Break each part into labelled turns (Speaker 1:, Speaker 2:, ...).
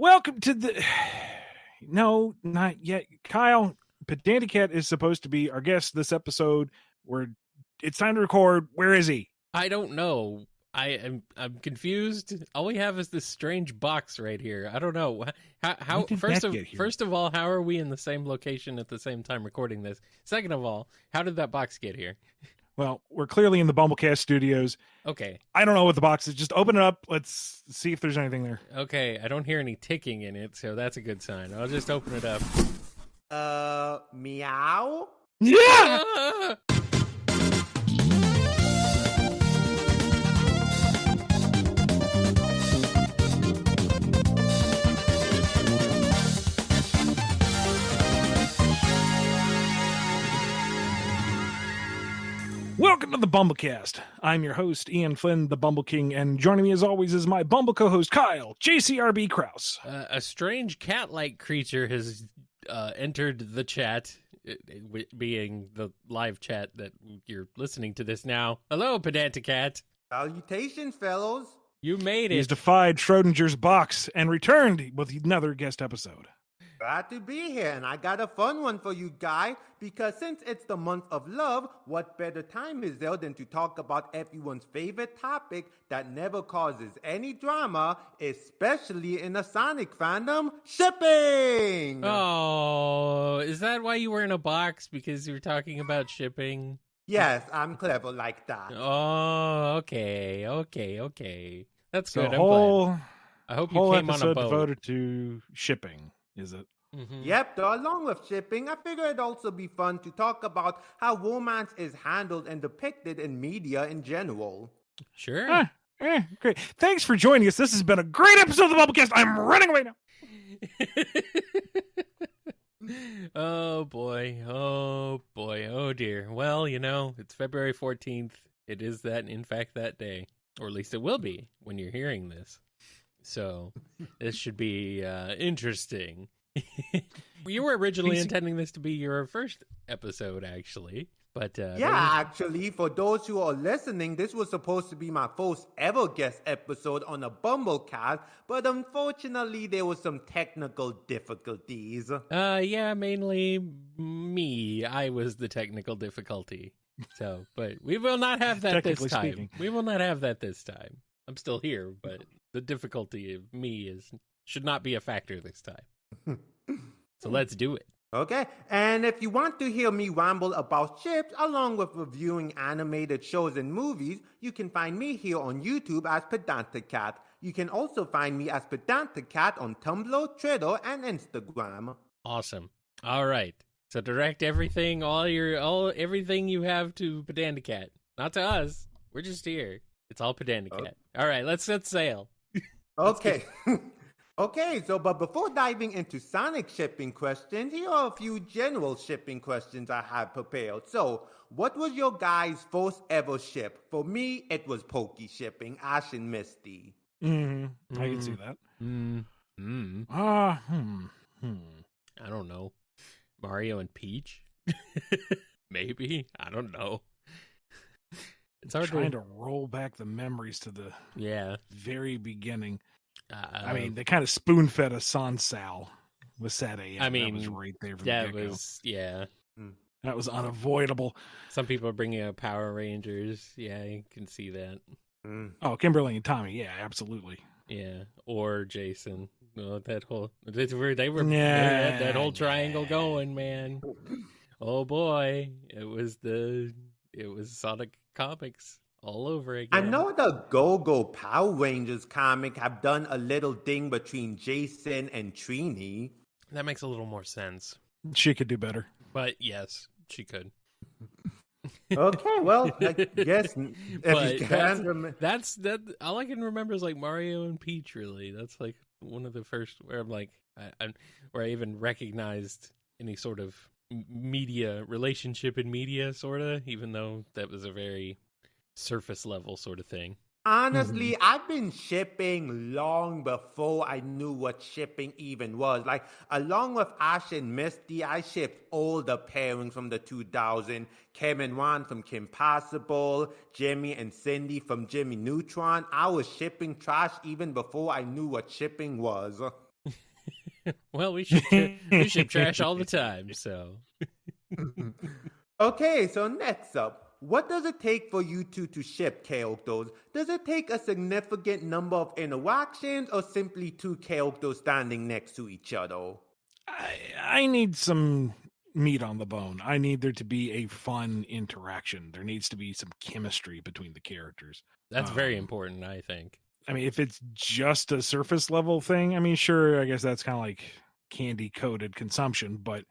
Speaker 1: Welcome to the... No, not yet. Kyle, PedantiCat is supposed to be our guest this episode. It's time to record. Where is he?
Speaker 2: I don't know. I'm confused. All we have is this strange box right here. I don't know. How first of all, how are we in the same location at the same time recording this? Second of all, how did that box get here?
Speaker 1: Well, we're clearly in the BumbleKast studios.
Speaker 2: Okay.
Speaker 1: I don't know what the box is. Just open it up. Let's see if there's anything there.
Speaker 2: Okay, I don't hear any ticking in it, so that's a good sign. I'll just open it up.
Speaker 3: Meow?
Speaker 1: Yeah! Welcome to the BumbleKast. I'm your host, Ian Flynn, the Bumble King, and joining me as always is my Bumble co-host, Kyle, JCRB Kraus.
Speaker 2: A strange cat-like creature has entered the chat, being the live chat that you're listening to this now. Hello, PedantiCat.
Speaker 3: Salutations, fellows.
Speaker 2: You made it.
Speaker 1: He's defied Schrodinger's box and returned with another guest episode.
Speaker 3: Glad to be here, and I got a fun one for you guys, because since it's the month of love, what better time is there than to talk about everyone's favorite topic that never causes any drama, especially in the Sonic fandom, shipping!
Speaker 2: Oh, is that why you were in a box? Because you were talking about shipping?
Speaker 3: Yes, I'm clever like that.
Speaker 2: Oh, okay. That's good. I'm glad. I hope you came on a boat.
Speaker 1: Devoted to shipping. Is it?
Speaker 3: Mm-hmm. Yep, along with shipping, I figure it'd also be fun to talk about how romance is handled and depicted in media in general.
Speaker 2: Sure.
Speaker 1: Great. Thanks for joining us. This has been a great episode of the BumbleKast. I'm running away now.
Speaker 2: Oh boy. Oh dear. Well, it's February 14th. It is in fact that day. Or at least it will be when you're hearing this. So this should be interesting. You were originally intending this to be your first episode, actually. But
Speaker 3: actually, for those who are listening, this was supposed to be my first ever guest episode on a BumbleKast, but unfortunately there were some technical difficulties.
Speaker 2: Mainly me. I was the technical difficulty. So, but we will not have that this time. Speaking. We will not have that this time. I'm still here, but the difficulty of me should not be a factor this time. So let's do it.
Speaker 3: Okay, and if you want to hear me ramble about ships along with reviewing animated shows and movies, you can find me here on YouTube as PedantiCat. You can also find me as PedantiCat on Tumblr, Twitter, and Instagram.
Speaker 2: Awesome. All right. So direct everything, everything you have to PedantiCat, not to us. We're just here. It's all PedantiCat. All right, let's set sail.
Speaker 3: Okay. Okay, but before diving into Sonic shipping questions, here are a few general shipping questions I have prepared. So, what was your guys' first ever ship? For me, it was Pokey shipping, Ash and Misty.
Speaker 1: I can see that.
Speaker 2: I don't know. Mario and Peach? Maybe. I don't know.
Speaker 1: It's hard trying to roll back the memories to the very beginning. I mean, they kind of spoon-fed us Sansal with Sad AM.
Speaker 2: I mean,
Speaker 1: that was right there from the
Speaker 2: get-go.
Speaker 1: That was unavoidable.
Speaker 2: Some people are bringing up Power Rangers. Yeah, you can see that.
Speaker 1: Oh, Kimberly and Tommy. Yeah, absolutely.
Speaker 2: Yeah, or Jason. Oh, that whole they had that whole triangle going, man. Oh boy, it was Sonic Comics all over again.
Speaker 3: I know the Go-Go Power Rangers comic have done a little thing between Jason and Trini.
Speaker 2: That makes a little more sense.
Speaker 1: She could do better.
Speaker 2: But yes, she could.
Speaker 3: Okay, well, I guess if you can.
Speaker 2: That's all I can remember is like Mario and Peach. Really, that's like one of the first where I'm like, where I even recognized any sort of media relationship in media, sorta. Even though that was a very surface level sort of thing.
Speaker 3: Honestly, I've been shipping long before I knew what shipping even was. Like, along with Ash and Misty, I shipped all the pairings from the 2000. Kim and Ron from Kim Possible, Jimmy and Cindy from Jimmy Neutron. I was shipping trash even before I knew what shipping was.
Speaker 2: Well, we ship trash all the time, so.
Speaker 3: Okay, so next up, what does it take for you two to ship characters? Does it take a significant number of interactions or simply two characters standing next to each other?
Speaker 1: I need some meat on the bone. I need there to be a fun interaction. There needs to be some chemistry between the characters.
Speaker 2: That's very important, I think.
Speaker 1: I mean, if it's just a surface level thing, I mean, sure, I guess that's kind of like candy coated consumption, but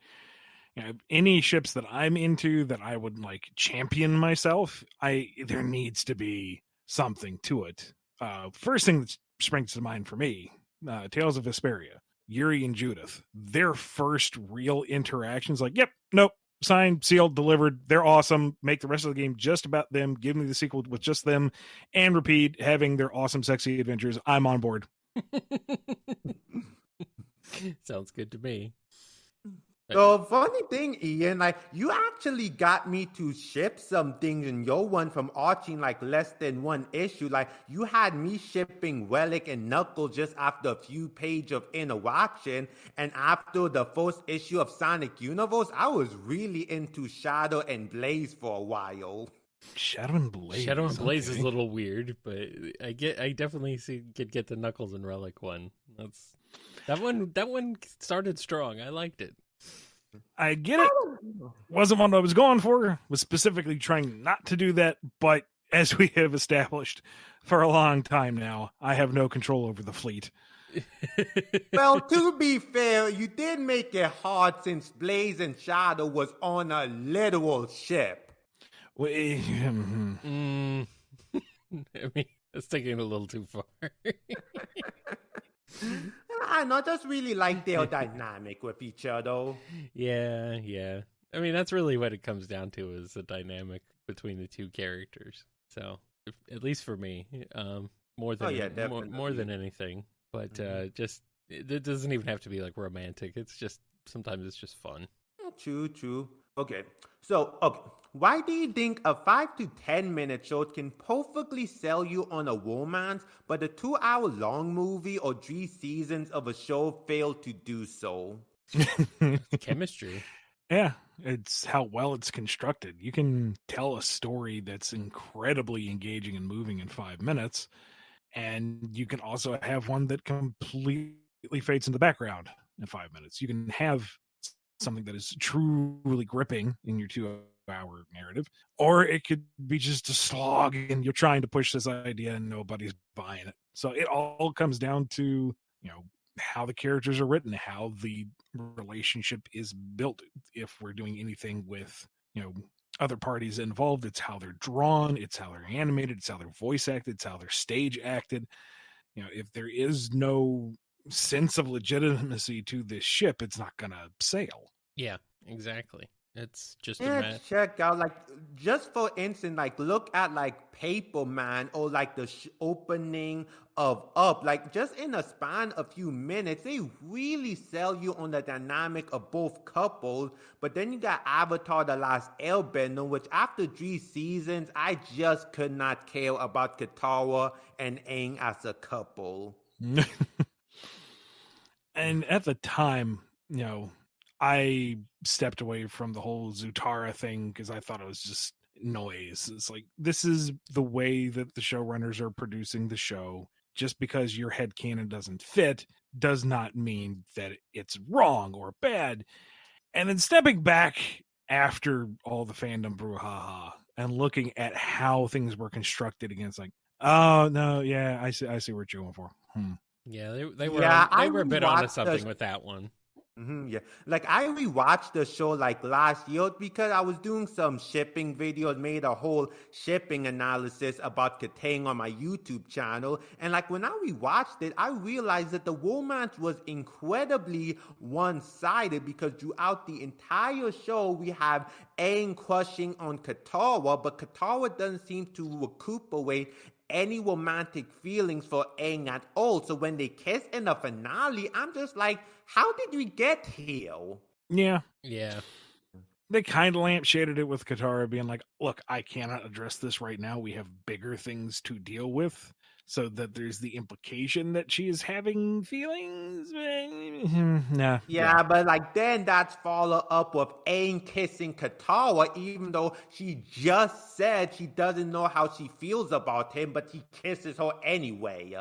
Speaker 1: you know, any ships that I'm into that I would like champion myself, there needs to be something to it. First thing that springs to mind for me, Tales of Vesperia, Yuri and Judith, their first real interactions, like, yep, nope, signed, sealed, delivered. They're awesome. Make the rest of the game just about them. Give me the sequel with just them, and repeat having their awesome, sexy adventures. I'm on board.
Speaker 2: Sounds good to me.
Speaker 3: The funny thing, Ian, like you actually got me to ship some things in your one from Arching like less than one issue. Like you had me shipping Relic and Knuckles just after a few pages of interaction. And after the first issue of Sonic Universe, I was really into Shadow and Blaze for a while.
Speaker 1: Shadow and Blaze.
Speaker 2: Shadow and Blaze is a little weird, but I definitely get the Knuckles and Relic one. That one started strong. I liked it.
Speaker 1: I get it. Wasn't one I was going for. Was specifically trying not to do that, but as we have established for a long time now, I have no control over the fleet.
Speaker 3: Well, to be fair, you did make it hard since Blaze and Shadow was on a literal ship.
Speaker 2: I mean, that's taking it a little too far.
Speaker 3: I know, just really like their dynamic with each other.
Speaker 2: Yeah. I mean, that's really what it comes down to is the dynamic between the two characters. So, at least for me, more than anything. But just it doesn't even have to be like romantic. Sometimes it's just fun.
Speaker 3: True. Okay. Why do you think a 5 to 10 minute short can perfectly sell you on a romance, but a 2-hour long movie or 3 seasons of a show fail to do so?
Speaker 2: Chemistry.
Speaker 1: Yeah, it's how well it's constructed. You can tell a story that's incredibly engaging and moving in 5 minutes, and you can also have one that completely fades in the background in 5 minutes. You can have something that is truly gripping in your 2-hour narrative, or it could be just a slog and you're trying to push this idea and nobody's buying it. So it all comes down to, how the characters are written, how the relationship is built. If we're doing anything with, other parties involved, it's how they're drawn, it's how they're animated, it's how they're voice acted, it's how they're stage acted. If there is no sense of legitimacy to this ship, it's not gonna sail.
Speaker 2: Yeah, exactly. It's just
Speaker 3: check out, like, just for instance, like, look at like Paperman or like the opening of Up. Like, just in a span of few minutes, they really sell you on the dynamic of both couples. But then you got Avatar: The Last Airbender, which after 3 seasons, I just could not care about Katara and Aang as a couple.
Speaker 1: And at the time, I stepped away from the whole Zutara thing because I thought it was just noise. It's like, this is the way that the showrunners are producing the show. Just because your headcanon doesn't fit does not mean that it's wrong or bad. And then stepping back after all the fandom brouhaha and looking at how things were constructed against, like, oh, no, yeah, I see what you're going for.
Speaker 2: Yeah, they were a bit onto something with that one.
Speaker 3: Yeah, like I rewatched the show like last year because I was doing some shipping videos, made a whole shipping analysis about Katang on my YouTube channel. And like when I rewatched it, I realized that the romance was incredibly one-sided because throughout the entire show, we have Aang crushing on Katara, but Katara doesn't seem to recuperate any romantic feelings for Aang at all. So when they kiss in the finale, I'm just like, how did we get here?
Speaker 1: Yeah. They kind of lampshaded it with Katara being like, look, I cannot address this right now. We have bigger things to deal with. So that there's the implication that she is having feelings. Nah.
Speaker 3: Yeah, but like then that's follow up with Aang kissing Katara, even though she just said she doesn't know how she feels about him, but he kisses her anyway.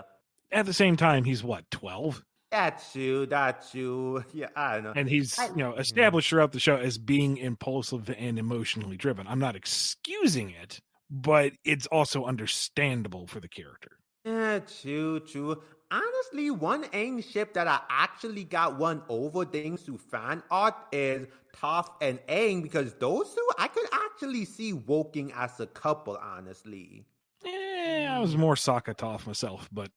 Speaker 1: At the same time, he's what, 12?
Speaker 3: That's true. That's true. Yeah, I don't know.
Speaker 1: And he's, established throughout the show as being impulsive and emotionally driven. I'm not excusing it, but it's also understandable for the character.
Speaker 3: Yeah, true. Honestly, one Aang ship that I actually got one over thanks to fan art is Toph and Aang, because those two I could actually see working as a couple, honestly.
Speaker 1: I was more Sokka Toph myself, but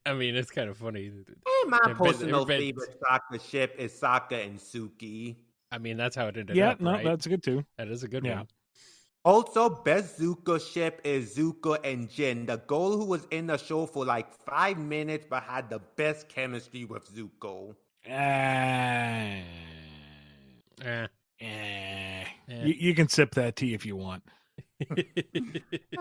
Speaker 2: I mean, it's kind of funny.
Speaker 3: And my personal
Speaker 2: everybody-
Speaker 3: favorite Sokka ship is Sokka and Suki.
Speaker 2: I mean, that's how it ended
Speaker 1: yeah,
Speaker 2: up,
Speaker 1: no,
Speaker 2: right?
Speaker 1: that's good too.
Speaker 2: That is a good
Speaker 1: Yeah.
Speaker 2: one.
Speaker 3: Also, best Zuko ship is Zuko and Jin, the girl who was in the show for like 5 minutes but had the best chemistry with Zuko.
Speaker 2: Eh.
Speaker 1: You can sip that tea if you want.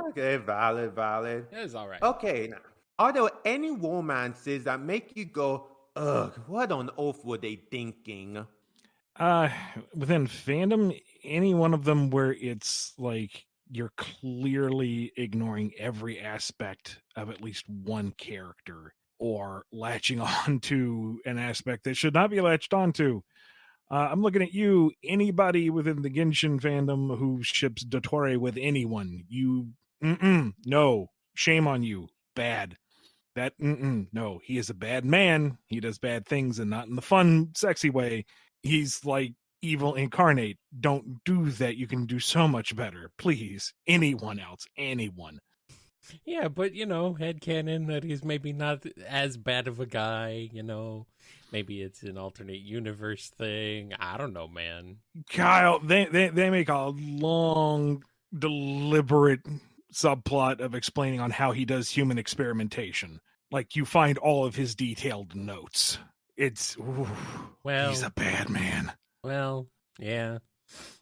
Speaker 3: Okay, valid.
Speaker 2: That is all right.
Speaker 3: Okay, now, are there any romances that make you go, ugh, what on earth were they thinking?
Speaker 1: Within fandom, any one of them where it's like you're clearly ignoring every aspect of at least one character or latching on to an aspect that should not be latched onto. I'm looking at you. Anybody within the Genshin fandom who ships Dottore with anyone, no, shame on you. Bad. No, he is a bad man. He does bad things and not in the fun, sexy way. He's like evil incarnate. Don't do that. You can do so much better. Please. Anyone else. Anyone.
Speaker 2: Yeah, but headcanon that he's maybe not as bad of a guy, Maybe it's an alternate universe thing. I don't know, man.
Speaker 1: Kyle, they make a long, deliberate subplot of explaining on how he does human experimentation. Like, you find all of his detailed notes. It's, he's a bad man.
Speaker 2: Well, yeah.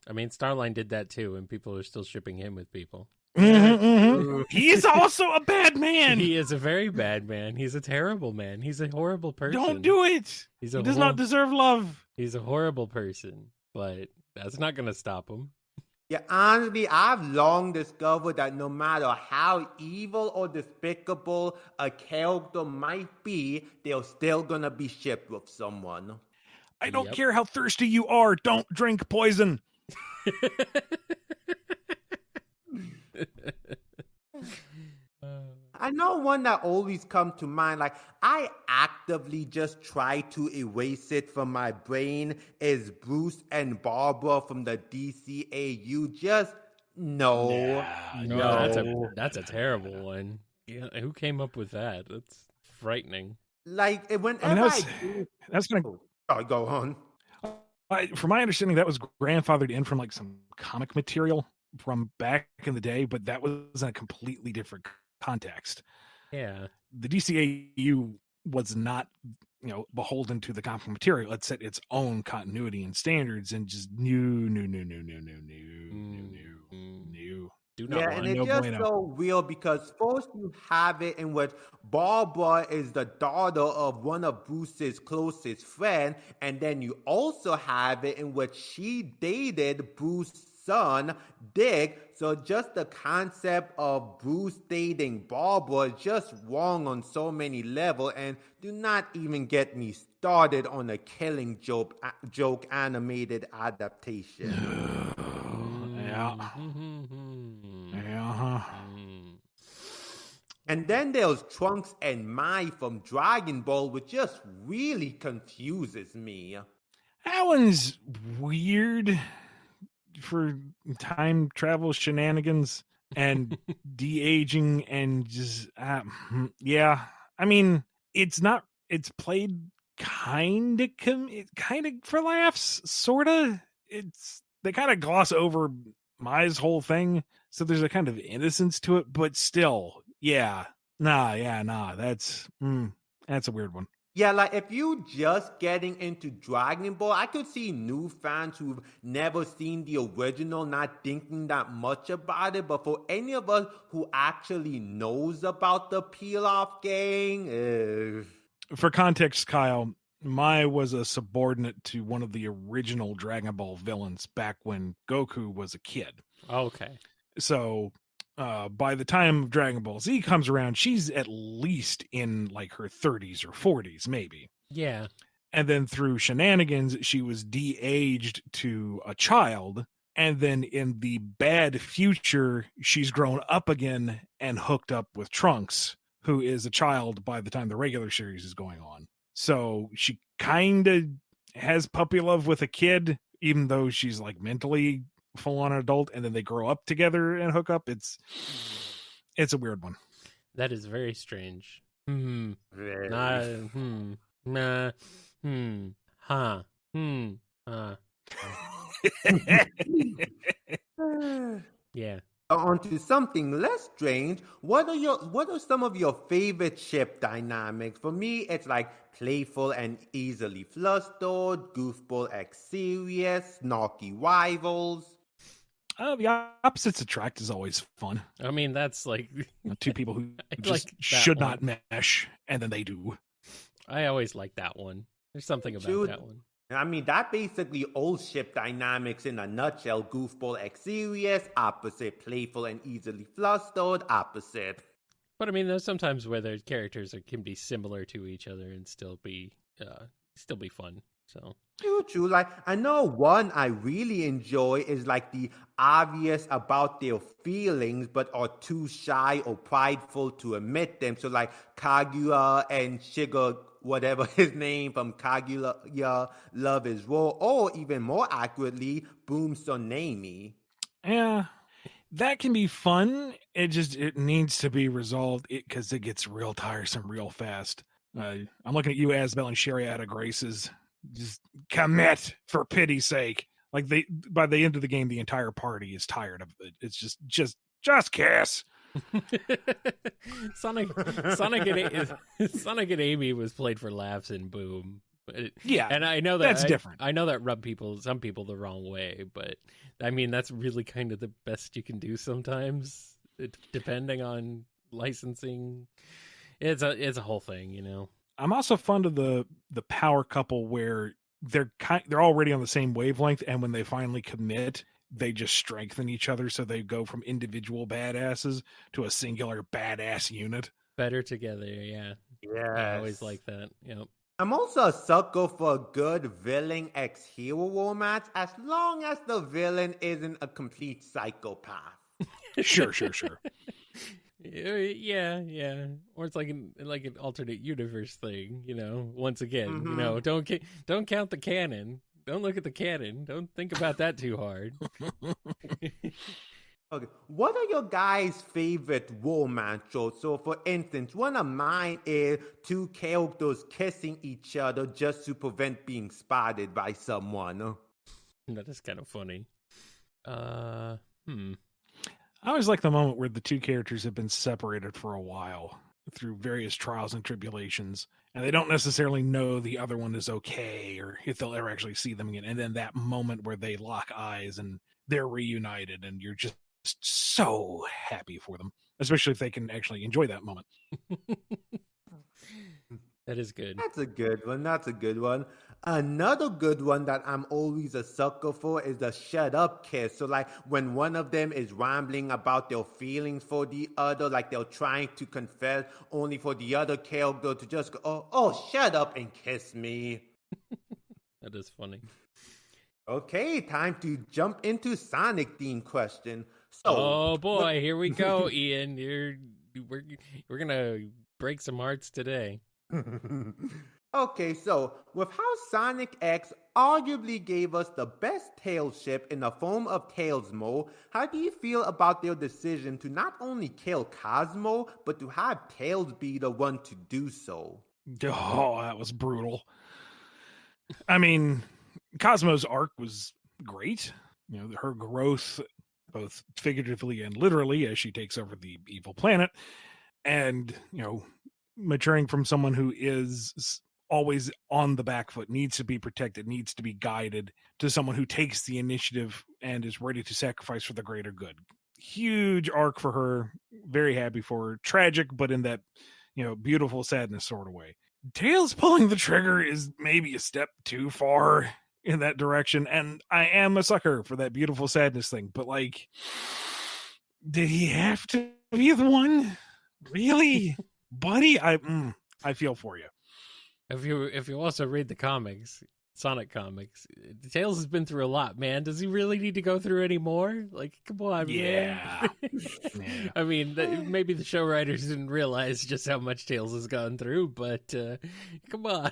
Speaker 2: I mean, Starline did that too, and people are still shipping him with people.
Speaker 1: He is also a bad man.
Speaker 2: He is a very bad man. He's a terrible man. He's a horrible person.
Speaker 1: Don't do it. He does not deserve love.
Speaker 2: He's a horrible person, but that's not going to stop him.
Speaker 3: Yeah, honestly, I've long discovered that no matter how evil or despicable a character might be, they're still gonna be shipped with someone.
Speaker 1: I don't care how thirsty you are. Don't drink poison.
Speaker 3: I know one that always comes to mind, like I actively just try to erase it from my brain, is Bruce and Barbara from the DCAU. Just no.
Speaker 2: That's a terrible one. Yeah, who came up with that? That's frightening.
Speaker 3: Like whenever
Speaker 1: that's gonna
Speaker 3: go on.
Speaker 1: From my understanding, that was grandfathered in from like some comic material from back in the day, but that was in a completely different context.
Speaker 2: Yeah.
Speaker 1: The DCAU was not, beholden to the comic material. It set its own continuity and standards and just new.
Speaker 2: Do not
Speaker 3: Yeah,
Speaker 2: want
Speaker 3: and it's just so weird because first you have it in which Barbara is the daughter of one of Bruce's closest friends, and then you also have it in which she dated Bruce's son, Dick. So just the concept of Bruce dating Barbara is just wrong on so many levels, and do not even get me started on a Killing Joke animated adaptation.
Speaker 1: Yeah.
Speaker 3: And then there's Trunks and Mai from Dragon Ball, which just really confuses me.
Speaker 1: That one's weird for time travel shenanigans and de-aging and just yeah. I mean, it's played kind of for laughs, sort of. They kind of gloss over Mai's whole thing, so there's a kind of innocence to it, but still, that's a weird one.
Speaker 3: Yeah, like if you just getting into Dragon Ball, I could see new fans who've never seen the original not thinking that much about it, but for any of us who actually knows about the peel-off gang,
Speaker 1: For context, Kyle, Mai was a subordinate to one of the original Dragon Ball villains back when Goku was a kid.
Speaker 2: Okay.
Speaker 1: So by the time Dragon Ball Z comes around, she's at least in like her 30s or 40s, maybe.
Speaker 2: Yeah.
Speaker 1: And then through shenanigans, she was de-aged to a child. And then in the bad future, she's grown up again and hooked up with Trunks, who is a child by the time the regular series is going on. So she kind of has puppy love with a kid, even though she's like mentally full on adult, and then they grow up together and hook up. It's a weird one.
Speaker 2: That is very strange.
Speaker 3: Very.
Speaker 2: Nah. Huh. Huh. Yeah.
Speaker 3: On to something less strange. What are some of your favorite ship dynamics? For me, it's like playful and easily flustered, goofball X serious, snarky rivals.
Speaker 1: The opposites attract is always fun.
Speaker 2: I mean, that's like
Speaker 1: two people who
Speaker 2: I
Speaker 1: just
Speaker 2: like
Speaker 1: should
Speaker 2: that
Speaker 1: not mesh, and then they do.
Speaker 2: I always like that one. There's something about that one.
Speaker 3: I mean, that basically old ship dynamics in a nutshell. Goofball X serious, opposite. Playful and easily flustered, opposite.
Speaker 2: But I mean, there's sometimes where their characters can be similar to each other and still be fun. So
Speaker 3: True. Like, I know one I really enjoy is like the obvious about their feelings, but are too shy or prideful to admit them. So like Kaguya and Shiga, whatever his name from Kaguya Love is War, or even more accurately, Boom Sonami.
Speaker 1: Yeah, that can be fun. It needs to be resolved because it gets real tiresome real fast. I'm looking at you, Asbel and Sherry out of Graces. Just commit, for pity's sake. Like by the end of the game, the entire party is tired of it. It's just kiss.
Speaker 2: Sonic and Amy was played for laughs in Boom.
Speaker 1: Yeah,
Speaker 2: and I know that
Speaker 1: that's different.
Speaker 2: I know that rubbed some people the wrong way, but I mean that's really kind of the best you can do sometimes, depending on licensing. It's a whole thing, you know.
Speaker 1: I'm also fond of the power couple where they're already on the same wavelength, and when they finally commit, they just strengthen each other, so they go from individual badasses to a singular badass unit.
Speaker 2: Better together, yeah.
Speaker 3: Yeah,
Speaker 2: I always like that. Yep.
Speaker 3: I'm also a sucker for a good villain x-hero romance, as long as the villain isn't a complete psychopath.
Speaker 2: Sure. Yeah. Or it's like an alternate universe thing, you know. Once again, you know, don't count the canon. Don't look at the canon. Don't think about that too hard.
Speaker 3: Okay, what are your guys' favorite romance shows? So, for instance, one of mine is two characters kissing each other just to prevent being spotted by someone.
Speaker 2: That is kind of funny.
Speaker 1: I always like the moment where the two characters have been separated for a while through various trials and tribulations, and they don't necessarily know the other one is okay or if they'll ever actually see them again. And then that moment where they lock eyes and they're reunited, and you're just so happy for them, especially if they can actually enjoy that moment.
Speaker 2: That is good.
Speaker 3: That's a good one. Another good one that I'm always a sucker for is the shut up kiss. So like when one of them is rambling about their feelings for the other, like they're trying to confess, only for the other character to just go, oh, shut up and kiss me.
Speaker 2: That is funny.
Speaker 3: Okay, time to jump into Sonic theme question. So,
Speaker 2: oh boy, here we go, Ian. We're gonna break some hearts today.
Speaker 3: Okay, so with how Sonic X arguably gave us the best Tails ship in the form of Tailsmo, how do you feel about their decision to not only kill Cosmo, but to have Tails be the one to do so?
Speaker 1: Oh, that was brutal. I mean, Cosmo's arc was great. You know, her growth, both figuratively and literally, as she takes over the evil planet, and, you know, maturing from someone who is always on the back foot, needs to be protected, needs to be guided, to someone who takes the initiative and is ready to sacrifice for the greater good. Huge arc for her. Very happy for her. Tragic, but in that, you know, beautiful sadness sort of way. Tails pulling the trigger is maybe a step too far in that direction, and I am a sucker for that beautiful sadness thing, but like, did he have to be the one? Really? Buddy, I feel for you.
Speaker 2: If you also read the comics, Sonic comics, Tails has been through a lot, man. Does he really need to go through any more? Like, come on,
Speaker 1: Yeah.
Speaker 2: man. I mean, maybe the show writers didn't realize just how much Tails has gone through, but come on.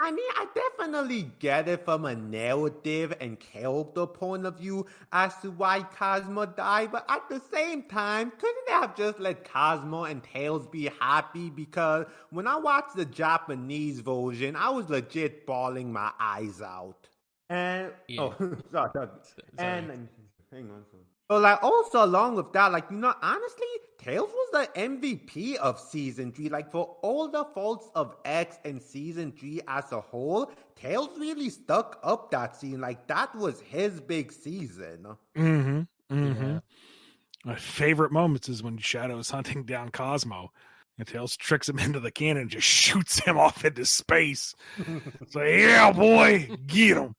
Speaker 3: I mean, I definitely get it from a narrative and character point of view as to why Cosmo died, but at the same time, couldn't they have just let Cosmo and Tails be happy? Because when I watched the Japanese version, I was legit bawling my eyes out. And
Speaker 2: Yeah.
Speaker 3: sorry. And hang on. So like also along with that, like honestly, Tails was the MVP of season 3. Like for all the faults of X and season 3 as a whole, Tails really stuck up that season. Like that was his big season.
Speaker 2: Yeah.
Speaker 1: My favorite moments is when Shadow is hunting down Cosmo and Tails tricks him into the cannon and just shoots him off into space. It's like, yeah, boy, get him.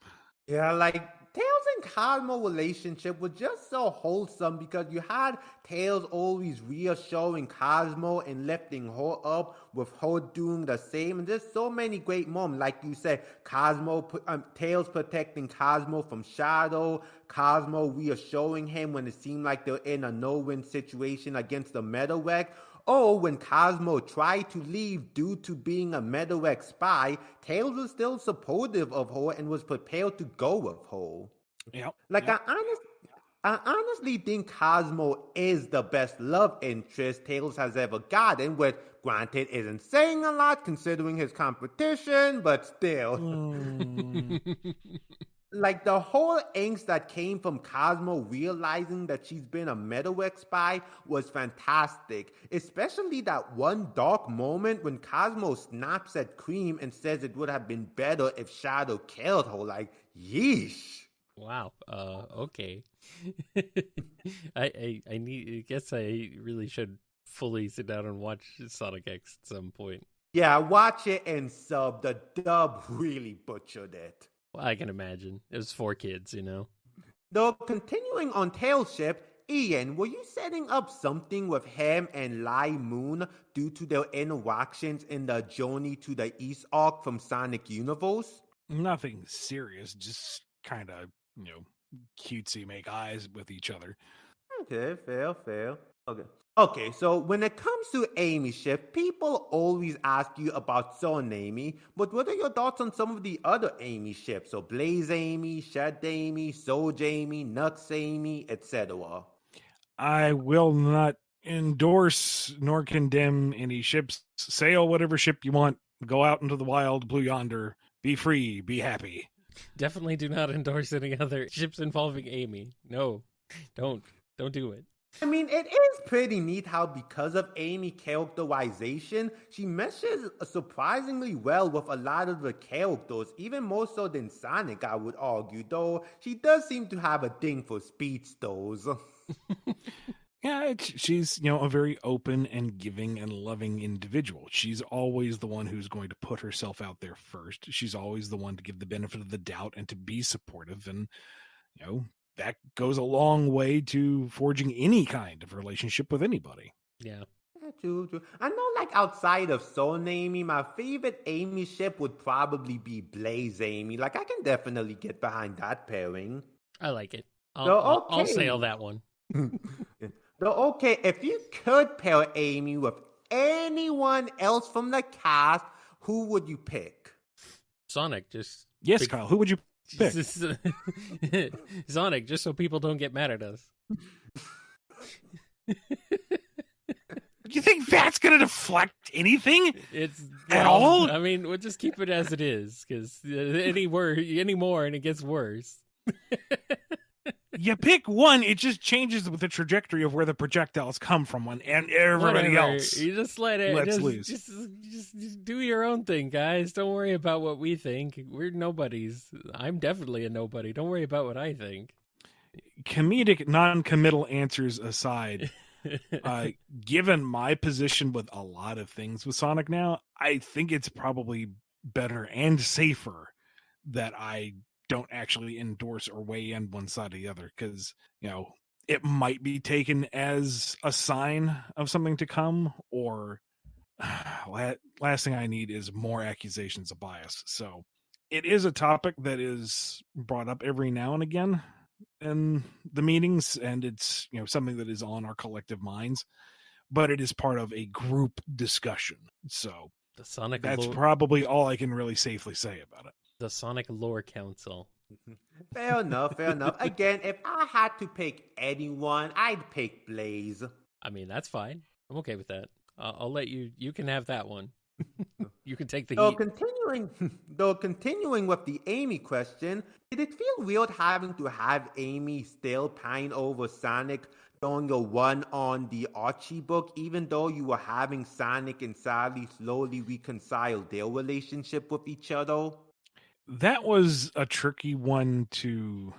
Speaker 3: Yeah, like Tails and Cosmo relationship was just so wholesome because you had Tails always reassuring Cosmo and lifting her up with her doing the same. And there's so many great moments. Like you said, Tails protecting Cosmo from Shadow, Cosmo reassuring him when it seemed like they're in a no-win situation against the Metawreck. Oh, when Cosmo tried to leave due to being a Metawreck spy, Tails was still supportive of her and was prepared to go with her.
Speaker 1: Yep.
Speaker 3: Like,
Speaker 1: yep.
Speaker 3: I honestly think Cosmo is the best love interest Tails has ever gotten, which, granted, isn't saying a lot considering his competition, but still. Like the whole angst that came from Cosmo realizing that she's been a Metawreck spy was fantastic. Especially that one dark moment when Cosmo snaps at Cream and says it would have been better if Shadow killed her. Like, yeesh.
Speaker 2: Wow. Okay. I guess I really should fully sit down and watch Sonic X at some point.
Speaker 3: Yeah, watch it and sub. The dub really butchered it.
Speaker 2: Well, I can imagine. It was 4 kids, you know.
Speaker 3: Though continuing on Tails' ship, Ian, were you setting up something with him and Lai Moon due to their interactions in the Journey to the East arc from Sonic Universe?
Speaker 1: Nothing serious, just kind of, cutesy, make eyes with each other.
Speaker 3: Okay, fair. Okay, so when it comes to Amy's ship, people always ask you about Son Amy, but what are your thoughts on some of the other Amy ships? So Blaze Amy, Shed Amy, Soul Amy, Nux Amy, etc.
Speaker 1: I will not endorse nor condemn any ships. Sail whatever ship you want. Go out into the wild, blue yonder. Be free, be happy.
Speaker 2: Definitely do not endorse any other ships involving Amy. No, don't do it.
Speaker 3: I mean, it is pretty neat how because of Amy characterization, she meshes surprisingly well with a lot of the characters, even more so than Sonic, I would argue, though she does seem to have a thing for speedsters.
Speaker 1: Yeah, she's, a very open and giving and loving individual. She's always the one who's going to put herself out there first. She's always the one to give the benefit of the doubt and to be supportive. And, that goes a long way to forging any kind of relationship with anybody.
Speaker 2: Yeah.
Speaker 3: True. I know, like, outside of Soul Amy, my favorite Amy ship would probably be Blaze Amy. Like, I can definitely get behind that pairing.
Speaker 2: I like it. I'll sail that one.
Speaker 3: So, okay, if you could pair Amy with anyone else from the cast, who would you pick?
Speaker 2: Sonic, just...
Speaker 1: Yes, Kyle, who would you pick?
Speaker 2: Sonic, just so people don't get mad at us.
Speaker 1: You think that's going to deflect anything?
Speaker 2: At
Speaker 1: all?
Speaker 2: I mean, we'll just keep it as it is, because any more and it gets worse.
Speaker 1: You pick one, it just changes with the trajectory of where the projectiles come from and everybody
Speaker 2: Whatever.
Speaker 1: else.
Speaker 2: You just let it.
Speaker 1: Let's lose.
Speaker 2: Just do your own thing, guys. Don't worry about what we think. We're nobodies. I'm definitely a nobody. Don't worry about what I think.
Speaker 1: Comedic non-committal answers aside, Given my position with a lot of things with Sonic now, I think it's probably better and safer that I don't actually endorse or weigh in one side or the other, because, it might be taken as a sign of something to come, or last thing I need is more accusations of bias. So it is a topic that is brought up every now and again in the meetings, and it's something that is on our collective minds, but it is part of a group discussion. So
Speaker 2: The Sonic
Speaker 1: that's
Speaker 2: lore,
Speaker 1: probably all I can really safely say about it.
Speaker 2: the Sonic Lore Council.
Speaker 3: Fair enough, fair enough. Again, if I had to pick anyone, I'd pick Blaze.
Speaker 2: I mean, that's fine. I'm okay with that. I'll let you. You can have that one. You can take the
Speaker 3: Though
Speaker 2: heat.
Speaker 3: continuing with the Amy question, did it feel weird having to have Amy still pine over Sonic throwing a one on the Archie book, even though you were having Sonic and Sally slowly reconcile their relationship with each other?
Speaker 1: That was a tricky one to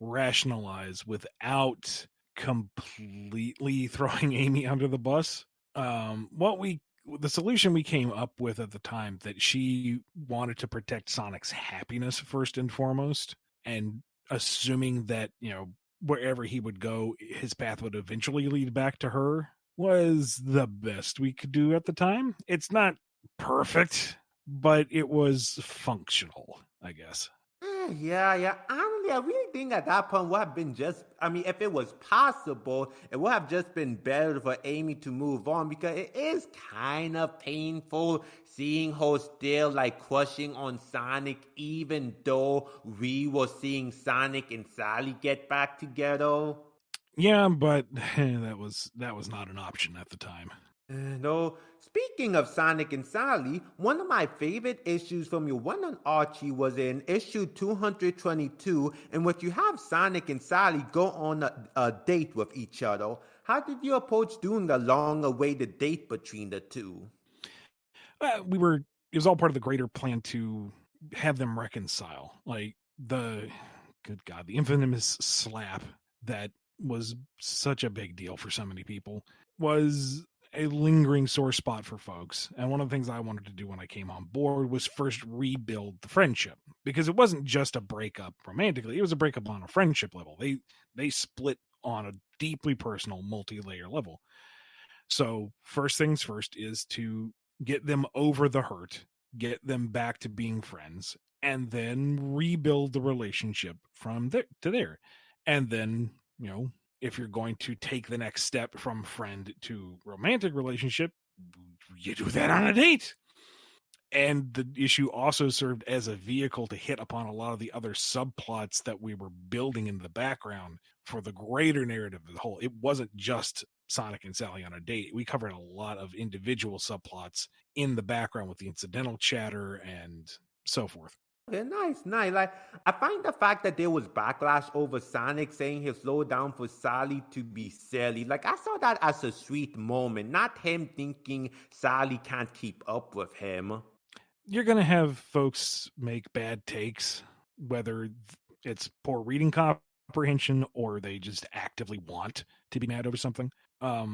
Speaker 1: rationalize without completely throwing Amy under the bus. The solution we came up with at the time, that she wanted to protect Sonic's happiness first and foremost, and assuming that wherever he would go, his path would eventually lead back to her, was the best we could do at the time. It's not perfect, but it was functional, I guess.
Speaker 3: Yeah. Honestly, I really think at that point would have been if it was possible, it would have just been better for Amy to move on, because it is kind of painful seeing her still like crushing on Sonic, even though we were seeing Sonic and Sally get back together.
Speaker 1: Yeah, but that was not an option at the time.
Speaker 3: No, speaking of Sonic and Sally, one of my favorite issues from your one on Archie was in issue 222, in which you have Sonic and Sally go on a date with each other. How did you approach doing a long-awaited date between the two?
Speaker 1: It was all part of the greater plan to have them reconcile. Like, good God, the infamous slap that was such a big deal for so many people was a lingering sore spot for folks. And one of the things I wanted to do when I came on board was first rebuild the friendship, because it wasn't just a breakup romantically, it was a breakup on a friendship level. They split on a deeply personal, multi-layer level. So first things first is to get them over the hurt, get them back to being friends, and then rebuild the relationship from there to there. And then, if you're going to take the next step from friend to romantic relationship, you do that on a date. And the issue also served as a vehicle to hit upon a lot of the other subplots that we were building in the background for the greater narrative of the whole. It wasn't just Sonic and Sally on a date. We covered a lot of individual subplots in the background with the incidental chatter and so forth.
Speaker 3: Yeah, nice. Like, I find the fact that there was backlash over Sonic saying he'll slow down for Sally to be silly. Like, I saw that as a sweet moment, not him thinking Sally can't keep up with him.
Speaker 1: You're going to have folks make bad takes, whether it's poor reading comprehension or they just actively want to be mad over something. I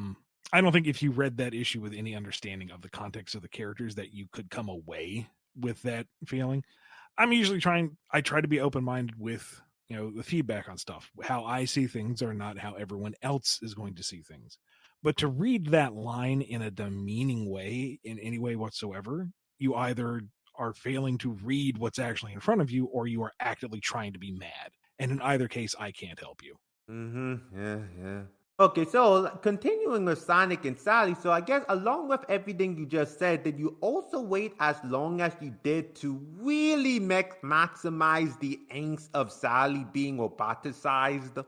Speaker 1: don't think if you read that issue with any understanding of the context of the characters that you could come away with that feeling. I'm usually I try to be open-minded with, the feedback on stuff. How I see things are not how everyone else is going to see things. But to read that line in a demeaning way, in any way whatsoever, you either are failing to read what's actually in front of you, or you are actively trying to be mad. And in either case, I can't help you.
Speaker 3: Yeah. Okay, so continuing with Sonic and Sally, so I guess along with everything you just said, did you also wait as long as you did to really maximize the angst of Sally being roboticized?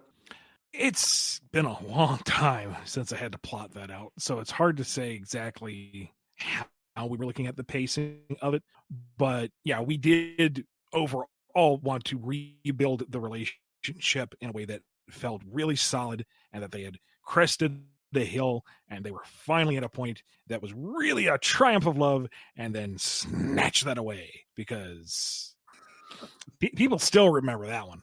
Speaker 1: It's been a long time since I had to plot that out, so it's hard to say exactly how we were looking at the pacing of it. But yeah, we did overall want to rebuild the relationship in a way that felt really solid, and that they had crested the hill and they were finally at a point that was really a triumph of love, and then snatch that away, because people still remember that one.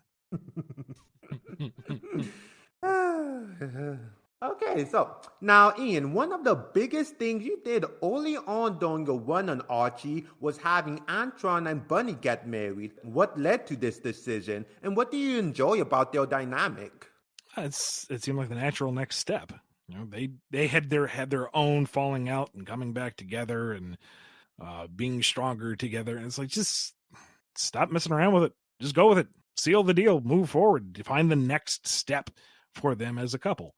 Speaker 3: Okay, so now, Ian, one of the biggest things you did early on during your run on Archie was having Antron and Bunny get married. What led to this decision, and what do you enjoy about their dynamic?
Speaker 1: It seemed like the natural next step. They had their own falling out and coming back together and being stronger together. And it's like, just stop messing around with it. Just go with it. Seal the deal. Move forward. Define the next step for them as a couple.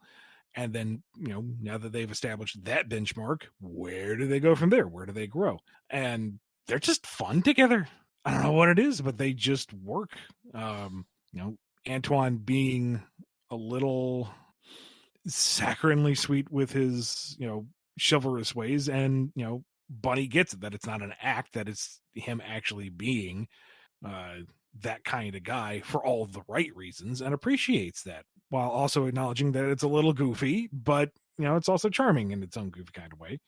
Speaker 1: And then, now that they've established that benchmark, where do they go from there? Where do they grow? And they're just fun together. I don't know what it is, but they just work. Antoine being a little saccharinely sweet with his, chivalrous ways, and, Bunny gets it, that it's not an act, that it's him actually being uh, that kind of guy for all the right reasons, and appreciates that, while also acknowledging that it's a little goofy, but it's also charming in its own goofy kind of way.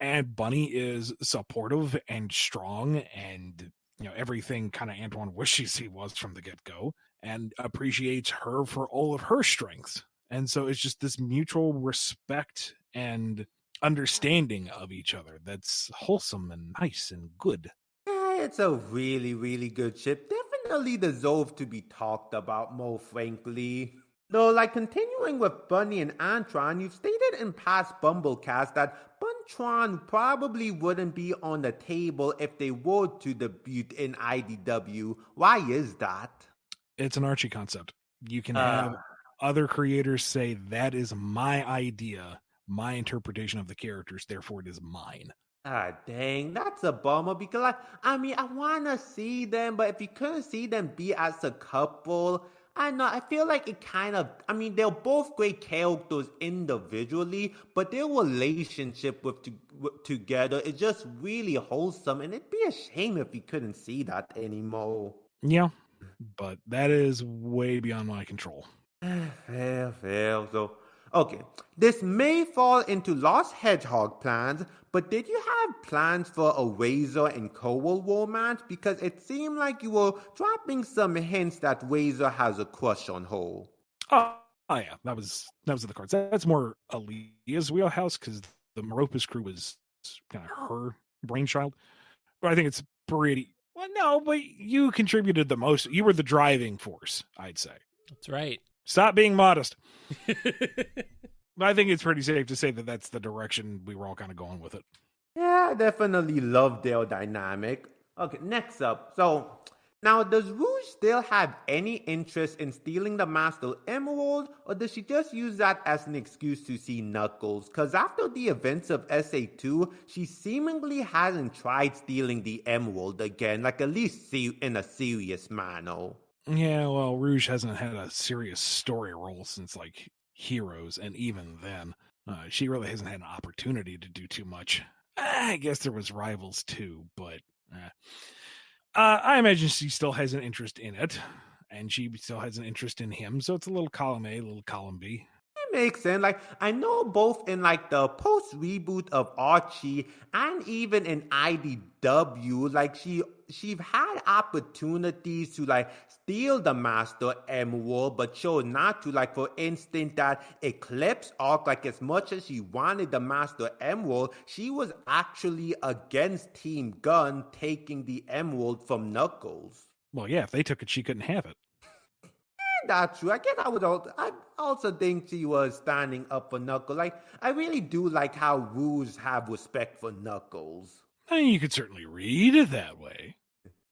Speaker 1: And Bunny is supportive and strong, and everything kind of Antoine wishes he was from the get-go, and appreciates her for all of her strengths. And so it's just this mutual respect and understanding of each other that's wholesome and nice and good.
Speaker 3: Yeah, it's a really, really good ship. Definitely deserves to be talked about more frankly. Though, like continuing with Bunny and Antron, you've stated in past BumbleKast that Buntron probably wouldn't be on the table if they were to debut in IDW. Why is that?
Speaker 1: It's an Archie concept. You can
Speaker 3: Uh,
Speaker 1: have other creators say, that is my idea, my interpretation of the characters, therefore it is mine.
Speaker 3: Dang, that's a bummer because I wanna see them, but if you couldn't see them be as a couple, I know I feel like it kind of. I mean, they're both great characters individually, but their relationship together is just really wholesome, and it'd be a shame if you couldn't see that anymore.
Speaker 1: Yeah, but that is way beyond my control.
Speaker 3: Fair. So, okay, this may fall into Lost Hedgehog plans, but did you have plans for a Razor and Cowell romance? Because it seemed like you were dropping some hints that Razor has a crush on her.
Speaker 1: Oh yeah, that was in the cards. That's more Aaliyah's wheelhouse, because the Meropis crew was kind of her brainchild. But I think it's pretty well. No, but you contributed the most. You were the driving force, I'd say.
Speaker 2: That's right.
Speaker 1: Stop being modest. But I think it's pretty safe to say that that's the direction we were all kind of going with it.
Speaker 3: Yeah, I definitely love their dynamic. Okay, next up. So, now does Rouge still have any interest in stealing the Master Emerald, or does she just use that as an excuse to see Knuckles? Because after the events of SA2, she seemingly hasn't tried stealing the Emerald again, like at least in a serious manner.
Speaker 1: Yeah, well, Rouge hasn't had a serious story role since like Heroes, and even then, she really hasn't had an opportunity to do too much. I guess there was Rivals too, but I imagine she still has an interest in it, and she still has an interest in him. So it's a little column A, a little column B.
Speaker 3: It makes sense. Like I know both in like the post reboot of Archie and even in IDW, like she had opportunities to like steal the Master Emerald, but chose not to. Like for instance, that Eclipse arc, like as much as she wanted the Master Emerald, she was actually against Team Gun taking the Emerald from Knuckles.
Speaker 1: Well, yeah, if they took it, she couldn't have it.
Speaker 3: That's true. I guess I also think she was standing up for Knuckles. Like, I really do like how Rouge have respect for Knuckles.
Speaker 1: I mean, you could certainly read it that way.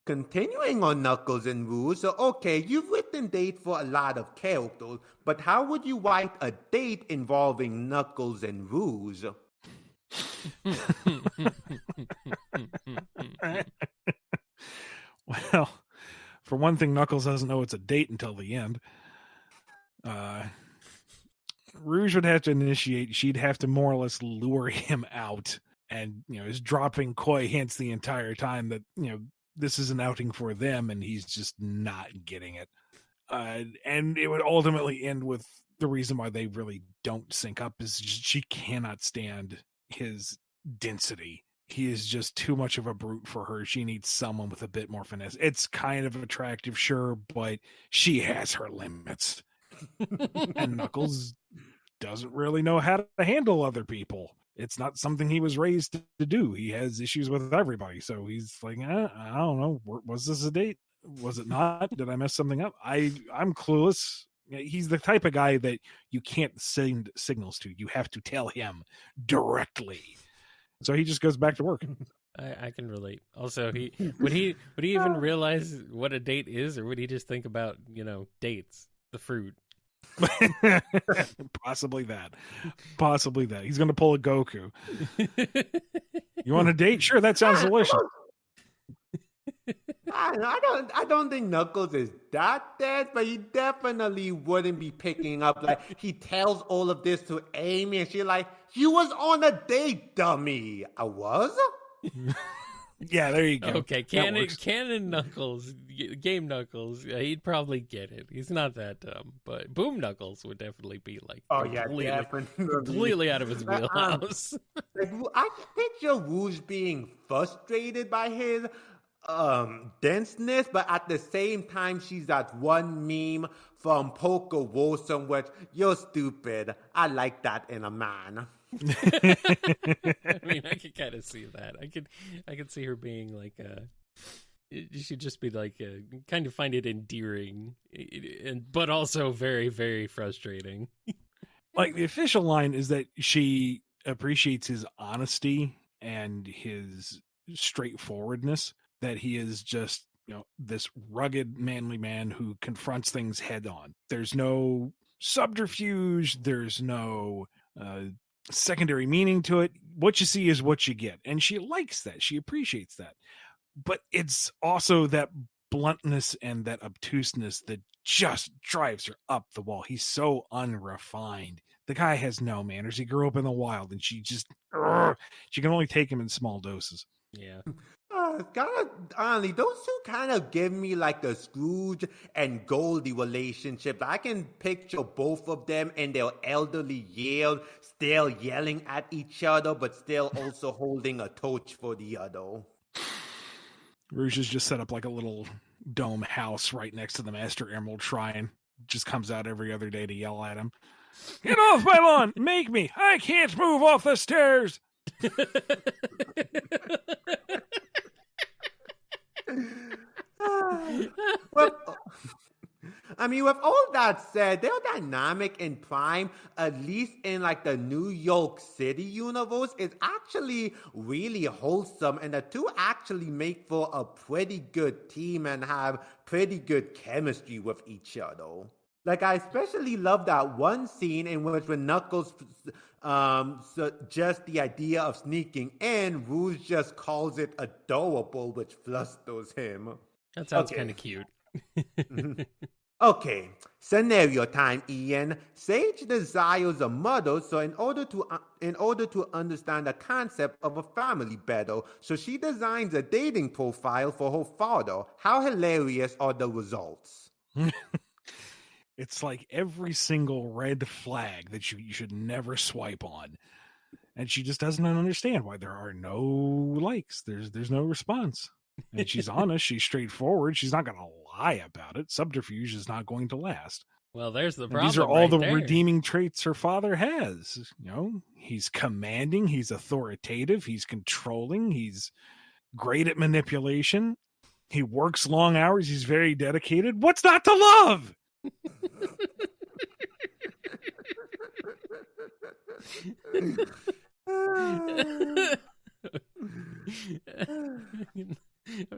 Speaker 3: Continuing on Knuckles and Rouge, so okay, you've written date for a lot of characters, but how would you write a date involving Knuckles and Rouge?
Speaker 1: Well, for one thing, Knuckles doesn't know it's a date until the end. Rouge would have to initiate. She'd have to more or less lure him out, and is dropping coy hints the entire time that this is an outing for them, and he's just not getting it. And it would ultimately end with the reason why they really don't sync up is she cannot stand his density. He is just too much of a brute for her. She needs someone with a bit more finesse. It's kind of attractive, sure, but she has her limits. And Knuckles doesn't really know how to handle other people. It's not something he was raised to do. He has issues with everybody. So he's like, I don't know. Was this a date? Was it not? Did I mess something up? I'm clueless. He's the type of guy that you can't send signals to. You have to tell him directly. So he just goes back to work.
Speaker 2: I can relate. Also, would he even realize what a date is, or would he just think about, dates, the fruit?
Speaker 1: Possibly that. He's going to pull a Goku. You want a date? Sure, that sounds delicious.
Speaker 3: I don't think Knuckles is that dead, but he definitely wouldn't be picking up. Like, he tells all of this to Amy, and she's like, "You was on a date, dummy." I was?
Speaker 1: Yeah, there you go.
Speaker 2: Okay, Canon Knuckles, Game Knuckles, he'd probably get it. He's not that dumb, but Boom Knuckles would definitely be like, completely out of his wheelhouse.
Speaker 3: I can picture Rouge being frustrated by his denseness, but at the same time, she's that one meme from Poker Wilson, which, "You're stupid. I like that in a man."
Speaker 2: I mean, I could kind of see that. I could see her being like, you should just be like, kind of find it endearing, but also very, very frustrating.
Speaker 1: Like, the official line is that she appreciates his honesty and his straightforwardness, that he is just, this rugged, manly man who confronts things head on. There's no subterfuge. There's no secondary meaning to it. What you see is what you get. And she likes that. She appreciates that. But it's also that bluntness and that obtuseness that just drives her up the wall. He's so unrefined. The guy has no manners. He grew up in the wild, and she can only take him in small doses.
Speaker 2: Yeah.
Speaker 3: Honestly, those two kind of give me like the Scrooge and Goldie relationship. I can picture both of them in their elderly years, still yelling at each other, but still also holding a torch for the other.
Speaker 1: Rouge has just set up like a little dome house right next to the Master Emerald Shrine. Just comes out every other day to yell at him. "Get off my lawn! Make me! I can't move off the stairs!"
Speaker 3: With all that said, their dynamic in Prime, at least in like the New York City universe, is actually really wholesome, and the two actually make for a pretty good team and have pretty good chemistry with each other. Like, I especially love that one scene in which when Knuckles suggests the idea of sneaking in, Rouge just calls it adorable, which flusters him.
Speaker 2: That sounds kind of cute.
Speaker 3: Okay, scenario time, Ian. Sage desires a mother, so in order to understand the concept of a family better, so she designs a dating profile for her father. How hilarious are the results?
Speaker 1: It's like every single red flag that you should never swipe on. And she just doesn't understand why there are no likes. There's no response. And she's honest. She's straightforward. She's not going to lie about it. Subterfuge is not going to last.
Speaker 2: Well, there's the problem.
Speaker 1: And these are all the redeeming traits her father has. He's commanding. He's authoritative. He's controlling. He's great at manipulation. He works long hours. He's very dedicated. What's not to love?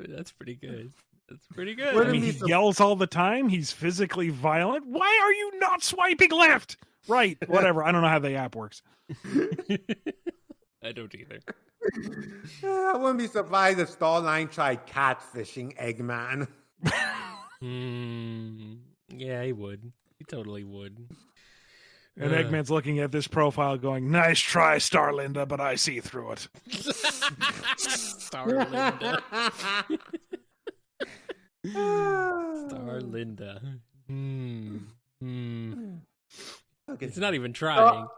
Speaker 2: That's pretty good.
Speaker 1: He yells all the time. He's physically violent. Why are you not swiping left? Right. Whatever. I don't know how the app works.
Speaker 2: I don't either.
Speaker 3: I wouldn't be surprised if Starline tried catfishing Eggman.
Speaker 2: Yeah, he would. He totally would.
Speaker 1: And Eggman's looking at this profile going, "Nice try, Starlinda, but I see through it."
Speaker 2: Starlinda. Starlinda.
Speaker 3: Okay.
Speaker 2: It's not even trying.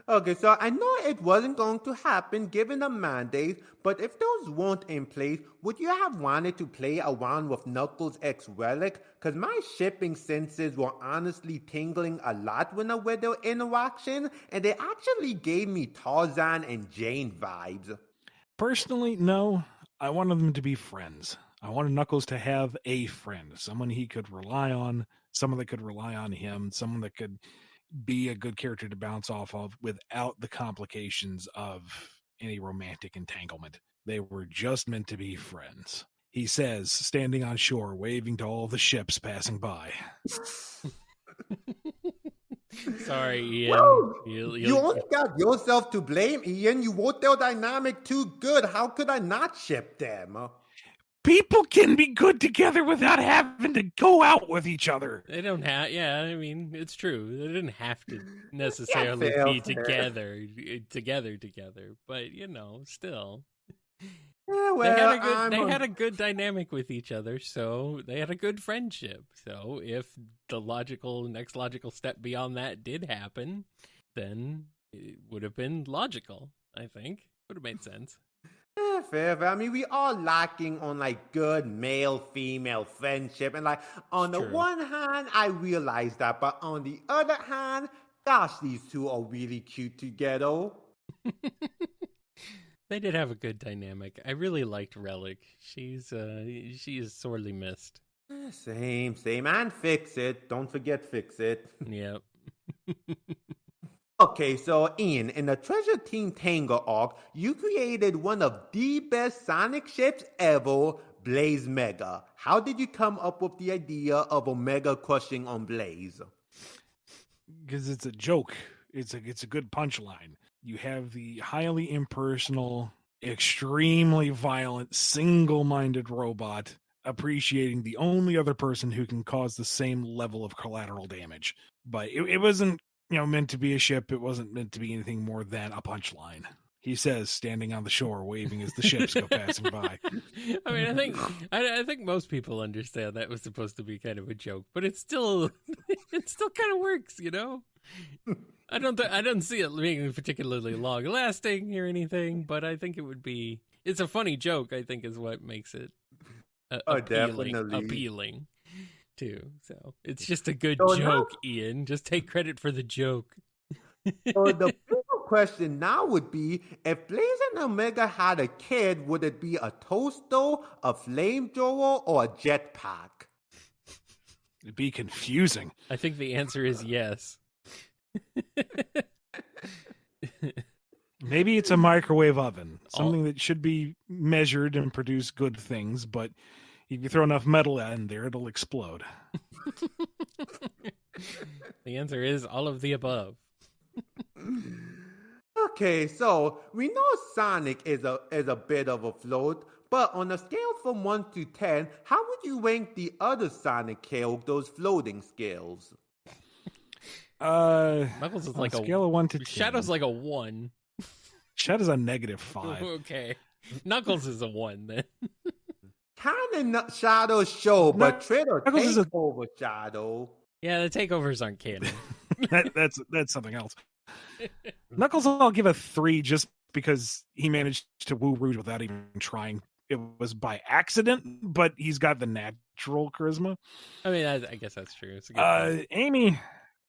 Speaker 3: Okay, so I know it wasn't going to happen given the mandate, but if those weren't in place, would you have wanted to play around with Knuckles X Relic? Because my shipping senses were honestly tingling a lot when I read their interaction, and they actually gave me Tarzan and Jane vibes.
Speaker 1: Personally, no. I wanted them to be friends. I wanted Knuckles to have a friend, someone he could rely on, someone that could rely on him, someone that could be a good character to bounce off of without the complications of any romantic entanglement. They were just meant to be friends. He says, standing on shore, waving to all the ships passing by.
Speaker 2: Sorry, Ian.
Speaker 3: Well,
Speaker 2: You,
Speaker 3: you
Speaker 2: you,
Speaker 3: only got yourself to blame, Ian. You wrote their dynamic too good. How could I not ship them?
Speaker 1: People can be good together without having to go out with each other.
Speaker 2: They don't have, yeah, I mean, it's true. They didn't have to necessarily
Speaker 3: fair,
Speaker 2: be
Speaker 3: fair.
Speaker 2: together, but still.
Speaker 3: Yeah,
Speaker 2: They had a good dynamic with each other, so they had a good friendship. So if the next logical step beyond that did happen, then it would have been logical, I think. Would have made sense.
Speaker 3: fair. I mean, we are lacking on like good male-female friendship, and like on the
Speaker 2: True.
Speaker 3: one hand, I realize that, but on the other hand, gosh, these two are really cute together.
Speaker 2: They did have a good dynamic. I really liked Relic. She is sorely missed.
Speaker 3: Same, and Fix It. Don't forget Fix It.
Speaker 2: Yep.
Speaker 3: Okay, so Ian, in the Treasure Team Tango arc, you created one of the best Sonic ships ever, Blaze Mega. How did you come up with the idea of Omega crushing on Blaze?
Speaker 1: Because it's a joke. It's a good punchline. You have the highly impersonal, extremely violent, single-minded robot appreciating the only other person who can cause the same level of collateral damage. But it wasn't, meant to be a ship. It wasn't meant to be anything more than a punchline. He says, standing on the shore, waving as the ships go passing by.
Speaker 2: I mean, I think most people understand that was supposed to be kind of a joke, but it still kind of works, I don't see it being particularly long lasting or anything, but I think it's a funny joke. I think is what makes it appealing too. So it's just a good joke, Ian. Just take credit for the joke.
Speaker 3: So the bigger question now would be, if Blaze and Omega had a kid, would it be a toaster, a flamethrower, or a jetpack?
Speaker 1: It'd be confusing.
Speaker 2: I think the answer is yes.
Speaker 1: Maybe it's a microwave oven, something that should be measured and produce good things, but if you throw enough metal in there, it'll explode.
Speaker 2: The answer is all of the above.
Speaker 3: Okay, so we know Sonic is a bit of a float, but on a scale from 1 to 10, how would you rank the other Sonic characters' floating skills?
Speaker 2: Knuckles is like a
Speaker 1: scale of 1 to 10.
Speaker 2: Shadow's like a 1.
Speaker 1: Shadow's a -5.
Speaker 2: Okay, Knuckles is a 1 then.
Speaker 3: Kind of Shadow's show, but Trader takes over Shadow.
Speaker 2: Yeah, the takeovers aren't canon.
Speaker 1: that's something else. Knuckles, I'll give a 3 just because he managed to woo Rouge without even trying. It was by accident, but he's got the natural charisma.
Speaker 2: I mean, I guess that's true. It's a good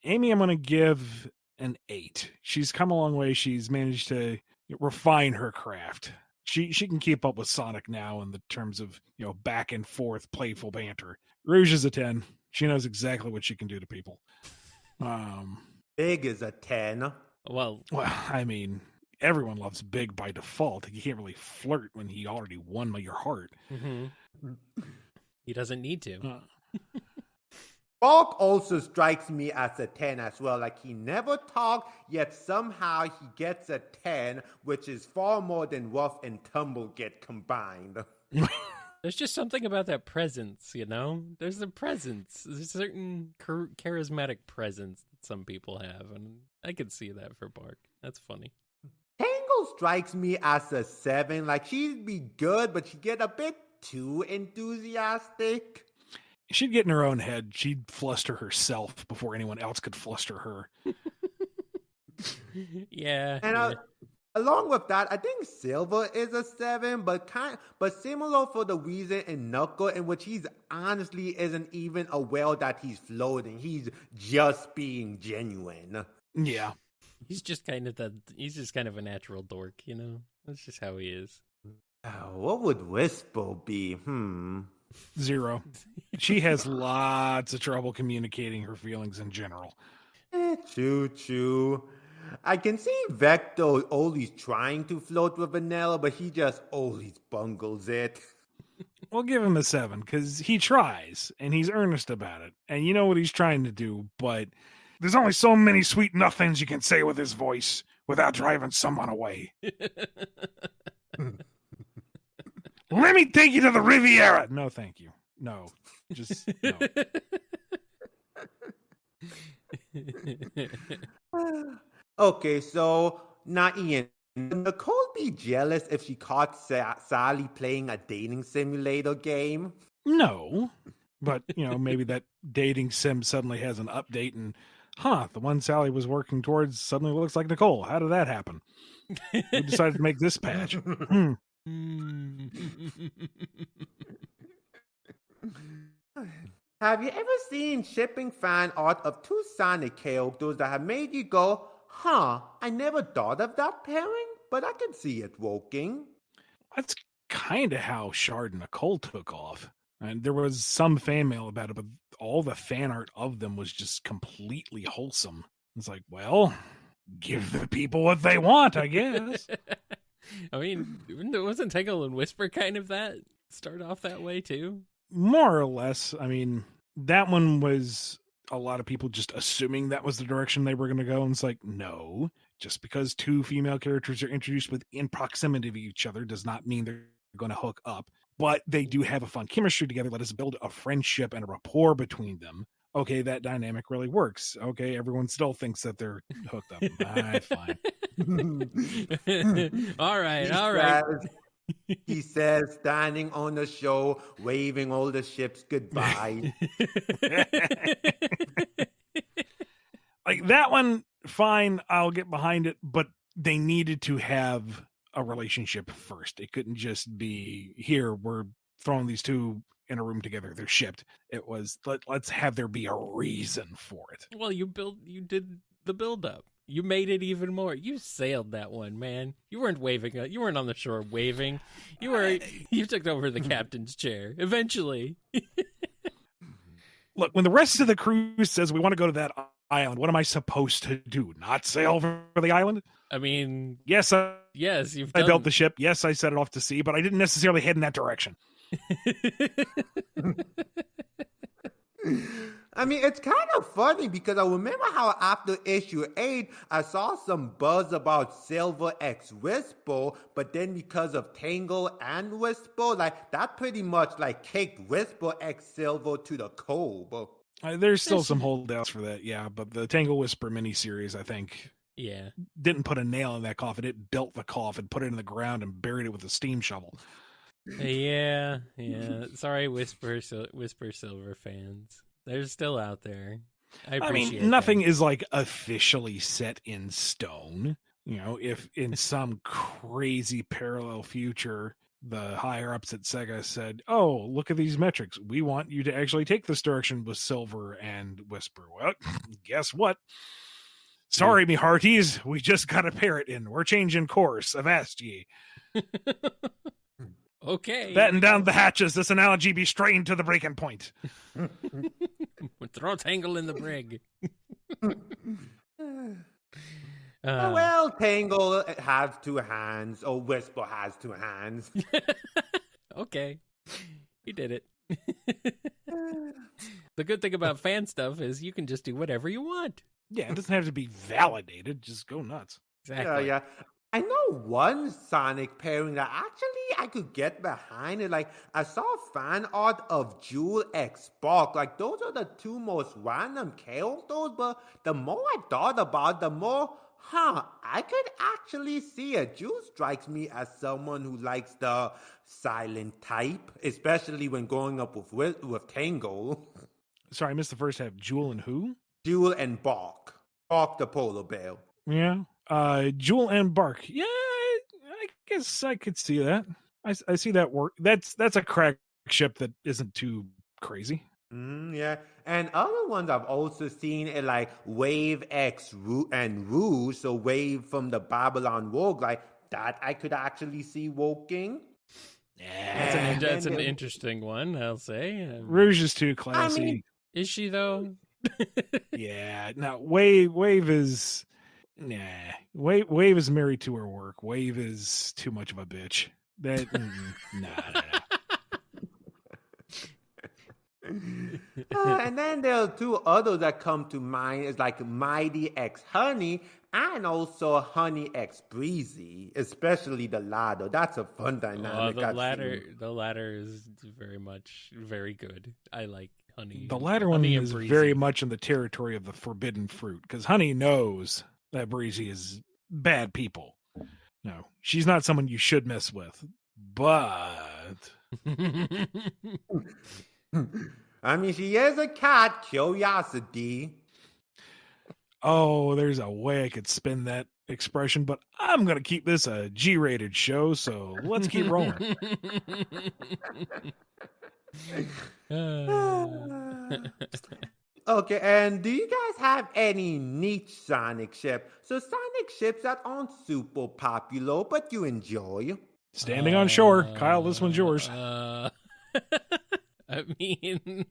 Speaker 1: Amy, I'm going to give an 8. She's come a long way. She's managed to refine her craft. She can keep up with Sonic now in the terms of back and forth playful banter. Rouge is a 10. She knows exactly what she can do to people.
Speaker 3: Big is a 10.
Speaker 2: Well,
Speaker 1: I mean, everyone loves Big by default. You can't really flirt when he already won your heart.
Speaker 2: Mm-hmm. He doesn't need to.
Speaker 3: Bulk also strikes me as a 10 as well. Like, he never talked, yet somehow he gets a 10, which is far more than Rough and Tumble get combined.
Speaker 2: There's just something about that presence, There's a presence. There's a certain charismatic presence that some people have, and I could see that for Bark. That's funny.
Speaker 3: Tangle strikes me as a 7. Like, she'd be good, but she'd get a bit too enthusiastic.
Speaker 1: She'd get in her own head. She'd fluster herself before anyone else could fluster her.
Speaker 2: Yeah.
Speaker 3: And
Speaker 2: yeah.
Speaker 3: along with that, I think Silver is a 7, but similar for the reason in Knuckle, in which he's honestly isn't even aware that he's floating. He's just being genuine.
Speaker 1: Yeah.
Speaker 2: He's just kind of a natural dork, you know? That's just how he is.
Speaker 3: What would Whisper be?
Speaker 1: 0. She has lots of trouble communicating her feelings in general.
Speaker 3: True. I can see Vector always trying to float with Vanilla, but he just always bungles it.
Speaker 1: We'll give him a 7 because he tries and he's earnest about it. And you know what he's trying to do, but there's only so many sweet nothings you can say with his voice without driving someone away. Let me take you to the Riviera. No, thank you. No, just no.
Speaker 3: Okay, so now Ian, would Nicole be jealous if she caught Sally playing a dating simulator game?
Speaker 1: No, but maybe that dating sim suddenly has an update and the one Sally was working towards suddenly looks like Nicole. How did that happen? Who decided to make this patch?
Speaker 3: Have you ever seen shipping fan art of 2 Sonic characters that have made you go, I never thought of that pairing, but I can see it working?
Speaker 1: That's kind of how Shard and Nicole took off. And there was some fan mail about it, but all the fan art of them was just completely wholesome. It's like, well, give the people what they want, I guess.
Speaker 2: I mean, wasn't Tangle and Whisper kind of that? Start off that way too?
Speaker 1: More or less. I mean, that one was a lot of people just assuming that was the direction they were going to go. And it's like, no, just because 2 female characters are introduced within proximity of each other does not mean they're going to hook up. But they do have a fun chemistry together. Let us build a friendship and a rapport between them. Okay, that dynamic really works. Okay, everyone still thinks that they're hooked up. Fine.
Speaker 2: All right.
Speaker 3: He says, standing on the shore, waving all the ships goodbye.
Speaker 1: Like that one, fine, I'll get behind it, but they needed to have a relationship first. It couldn't just be, here, we're throwing these 2 in a room together, they're shipped. It was, let's have there be a reason for it.
Speaker 2: Well, you did the build up. You made it even more. You sailed that one, man. You weren't waving. You weren't on the shore waving. You took over the captain's chair eventually.
Speaker 1: Look, when the rest of the crew says we want to go to that island, what am I supposed to do? Not sail over the island?
Speaker 2: I mean,
Speaker 1: yes, I built the ship. Yes, I set it off to sea, but I didn't necessarily head in that direction.
Speaker 3: I mean, it's kind of funny because I remember how after issue 8, I saw some buzz about Silver X Whisper, but then because of Tangle and Whisper, that pretty much kicked Whisper X Silver to the curb.
Speaker 1: There's still some holdouts for that, yeah, but the Tangle Whisper miniseries, I think, didn't put a nail in that coffin. It built the coffin, put it in the ground, and buried it with a steam shovel.
Speaker 2: Yeah. Sorry, Whisper Silver fans. They're still out there. I mean,
Speaker 1: nothing is officially set in stone. If in some crazy parallel future, the higher ups at Sega said, "Oh, look at these metrics. We want you to actually take this direction with Silver and Whisper." Well, guess what? Sorry, me hearties. We just got a parrot in. We're changing course. Avast ye.
Speaker 2: Okay.
Speaker 1: Batten down the hatches. This analogy be strained to the breaking point.
Speaker 2: Throw Tangle in the brig.
Speaker 3: Well, Tangle has 2 hands, or Whisper has 2 hands.
Speaker 2: Okay. You did it. The good thing about fan stuff is you can just do whatever you want.
Speaker 1: Yeah, it doesn't have to be validated. Just go nuts.
Speaker 2: Exactly.
Speaker 3: Yeah. I know one Sonic pairing that actually I could get behind it. I saw fan art of Jewel X Spark. Those are the 2 most random characters, but the more I thought about it, the more, I could actually see it. Jewel strikes me as someone who likes the silent type, especially when growing up with Tangle.
Speaker 1: Sorry, I missed the first half. Jewel and who?
Speaker 3: Jewel and Bark. Bark the polar bear.
Speaker 1: Yeah. Jewel and Bark. Yeah, I guess I could see that. I see that work. That's a crack ship that isn't too crazy.
Speaker 3: Yeah, and other ones I've also seen are like Wave X and Rouge, so Wave from the Babylon Vogue, like that I could actually see working.
Speaker 1: Yeah.
Speaker 2: That's an interesting one, I'll say.
Speaker 1: Rouge is too
Speaker 3: I
Speaker 1: classy.
Speaker 3: mean,
Speaker 2: Is she though?
Speaker 1: Yeah. Now Wave is Wave is married to her work. Wave is too much of a bitch. That nah.
Speaker 3: and then there are two others that come to mind. It's like Mighty X Honey and also Honey X Breezy, especially the latter. That's a fun dynamic.
Speaker 2: The latter is very good. I like Honey.
Speaker 1: The latter one is very much in the territory of the forbidden fruit because Honey knows that Breezy is bad people. No, she's not someone you should mess with. But
Speaker 3: I mean, she is a cat, curiosity.
Speaker 1: Oh, there's a way I could spin that expression, but I'm going to keep this a G-rated show, so let's keep rolling.
Speaker 3: Okay, and do you guys have any niche Sonic ship? So Sonic ships that aren't super popular, but you enjoy.
Speaker 1: Standing on shore. Kyle, this one's yours.
Speaker 2: I mean,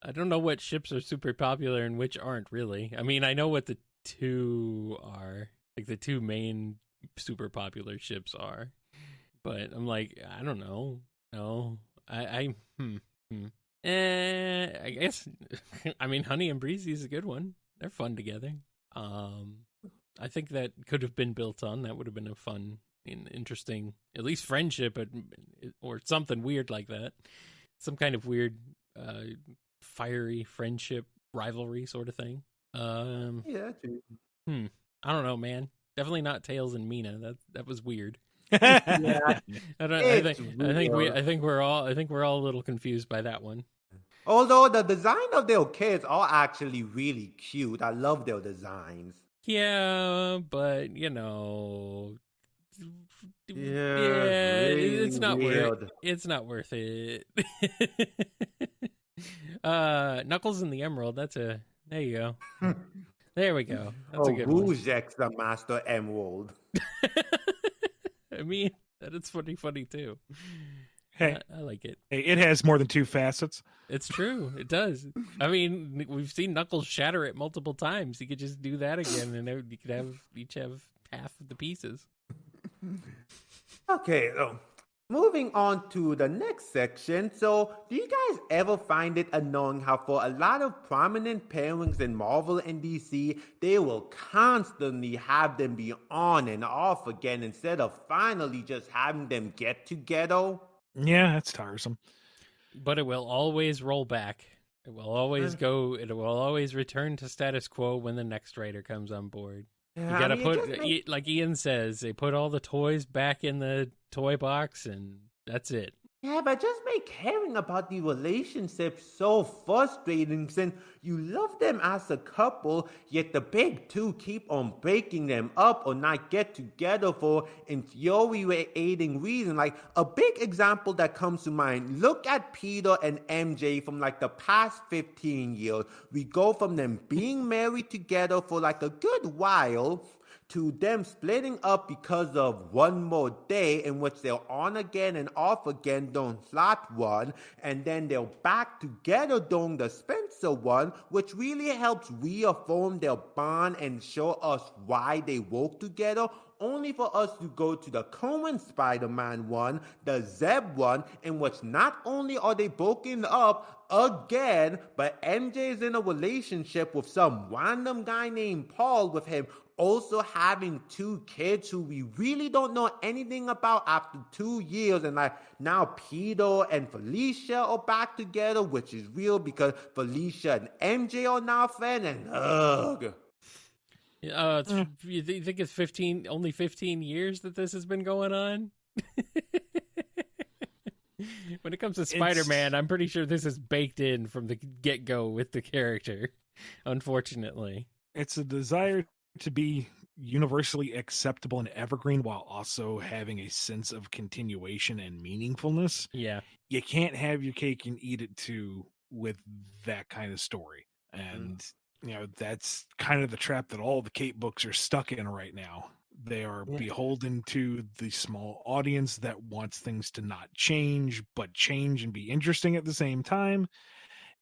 Speaker 2: I don't know what ships are super popular and which aren't really. I mean, I know what the two are. Like the two main super popular ships are. But I'm like, I don't know. No. I guess I mean Honey and Breezy is a good one. They're fun together. I think that could have been built on. That would have been a fun and interesting, at least friendship or something weird like that. Some kind of weird fiery friendship rivalry sort of thing.
Speaker 3: Yeah, true.
Speaker 2: I don't know, man. Definitely not Tails and Mina. That was weird.
Speaker 3: Yeah,
Speaker 2: I think we're all a little confused by that one.
Speaker 3: although the design of their kids are actually really cute. I love their designs.
Speaker 2: Yeah, but you know,
Speaker 3: really
Speaker 2: it's not
Speaker 3: weird.
Speaker 2: it's not worth it. Knuckles and the Emerald. There you go. There we go. That's a good one.
Speaker 3: Rouge X the Master Emerald.
Speaker 2: I mean, that is funny too.
Speaker 1: Hey,
Speaker 2: I like it.
Speaker 1: Hey, it has more than two facets.
Speaker 2: It's true. It does. I mean, we've seen Knuckles shatter it multiple times. He could just do that again, and you could each have half of the pieces.
Speaker 3: Okay, so moving on to the next section. So, do you guys ever find it annoying how for a lot of prominent pairings in Marvel and DC, they will constantly have them be on and off again instead of finally just having them get together?
Speaker 1: Yeah, that's tiresome.
Speaker 2: But it will always roll back. It will always return to status quo when the next writer comes on board.
Speaker 3: Yeah,
Speaker 2: You gotta like Ian says, they put all the toys back in the toy box and that's it.
Speaker 3: Yeah, but just make caring about the relationship so frustrating since you love them as a couple, yet the big two keep on breaking them up or not get together for infuriating reasons. Like a big example that comes to mind, look at Peter and MJ from like the past 15 years. We go from them being married together for like a good while to them splitting up because of One More Day, in which they're on again and off again during Plot 1, and then they're back together during the Spencer one, which really helps reaffirm their bond and show us why they work together, only for us to go to the Cohen Spider-Man one, the Zeb one, in which not only are they broken up again, but MJ is in a relationship with some random guy named Paul, with him also having two kids who we really don't know anything about after 2 years. And like now Peter and Felicia are back together, which is real because Felicia and MJ are now friends, and ugh.
Speaker 2: You think it's only 15 years that this has been going on? When it comes to Spider-Man, I'm pretty sure this is baked in from the get-go with the character, unfortunately.
Speaker 1: It's a desire to be universally acceptable and evergreen while also having a sense of continuation and meaningfulness,
Speaker 2: Yeah.
Speaker 1: you can't have your cake and eat it too with that kind of story. And that's kind of the trap that all the Kate books are stuck in right now. They are
Speaker 3: Yeah.
Speaker 1: beholden to the small audience that wants things to not change, but change and be interesting at the same time.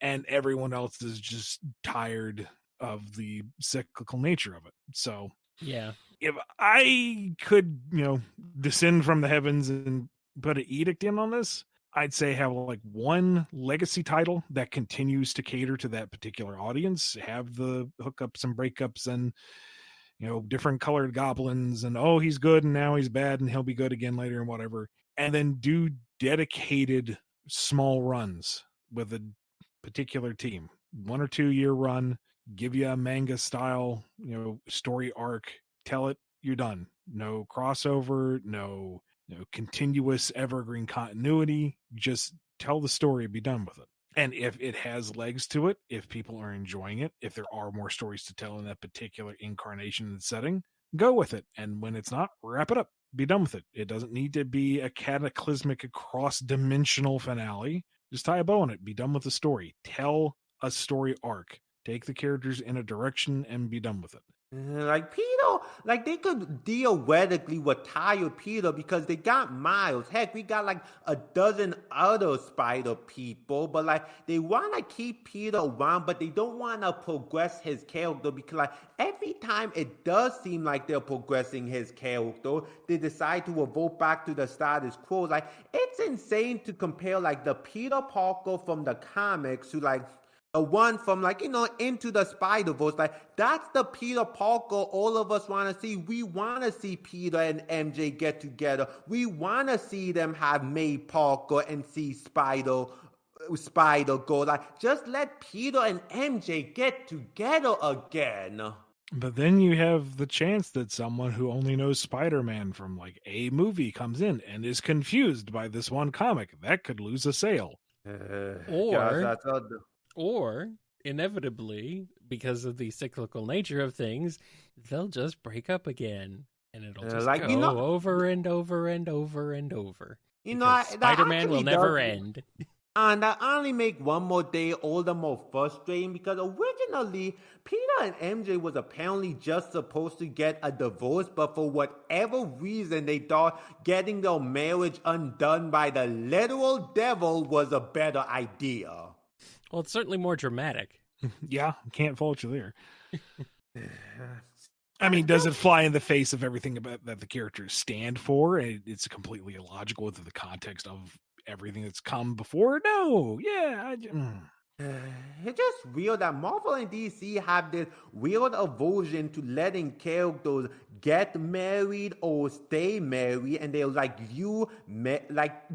Speaker 1: And everyone else is just tired of the cyclical nature of it. So
Speaker 2: Yeah.
Speaker 1: if I could, descend from the heavens and put an edict in on this, I'd say have like one legacy title that continues to cater to that particular audience, have the hookups and breakups and different colored goblins and oh he's good and now he's bad and he'll be good again later and whatever. And then do dedicated small runs with a particular team. 1 or 2 year run, give you a manga style, story arc, tell it, you're done. No crossover, no continuous evergreen continuity. Just tell the story, be done with it. And if it has legs to it, if people are enjoying it, if there are more stories to tell in that particular incarnation and setting, go with it. And when it's not, wrap it up. Be done with it. It doesn't need to be a cataclysmic cross dimensional finale. Just tie a bow on it. Be done with the story. Tell a story arc. Take the characters in a direction and be done with it.
Speaker 3: Like Peter, like they could theoretically retire Peter because they got Miles. Heck, we got like a dozen other Spider people, but like they want to keep Peter around, but they don't want to progress his character because like every time it does seem like they're progressing his character, they decide to revert back to the status quo. Like it's insane to compare like the Peter Parker from the comics to like the one from like Into the Spider-Verse. Like that's the Peter Parker all of us want to see. We want to see Peter and MJ get together. We want to see them have May Parker and see Spider go. Like just let Peter and MJ get together again.
Speaker 1: But then you have the chance that someone who only knows Spider-Man from like a movie comes in and is confused by this one comic. That could lose a sale.
Speaker 2: Or inevitably, because of the cyclical nature of things, they'll just break up again, and it'll just go over and over and over and over. Spider-Man will never end.
Speaker 3: And that only make one more day all the more frustrating because originally Peter and MJ was apparently just supposed to get a divorce, but for whatever reason they thought getting their marriage undone by the literal devil was a better idea.
Speaker 2: Well, it's certainly more dramatic.
Speaker 1: Yeah, can't fault you there. I mean, does it fly in the face of everything about that the characters stand for? It's completely illogical within the context of everything that's come before. No, yeah.
Speaker 3: It's just weird that Marvel and DC have this weird aversion to letting characters get married or stay married, and they like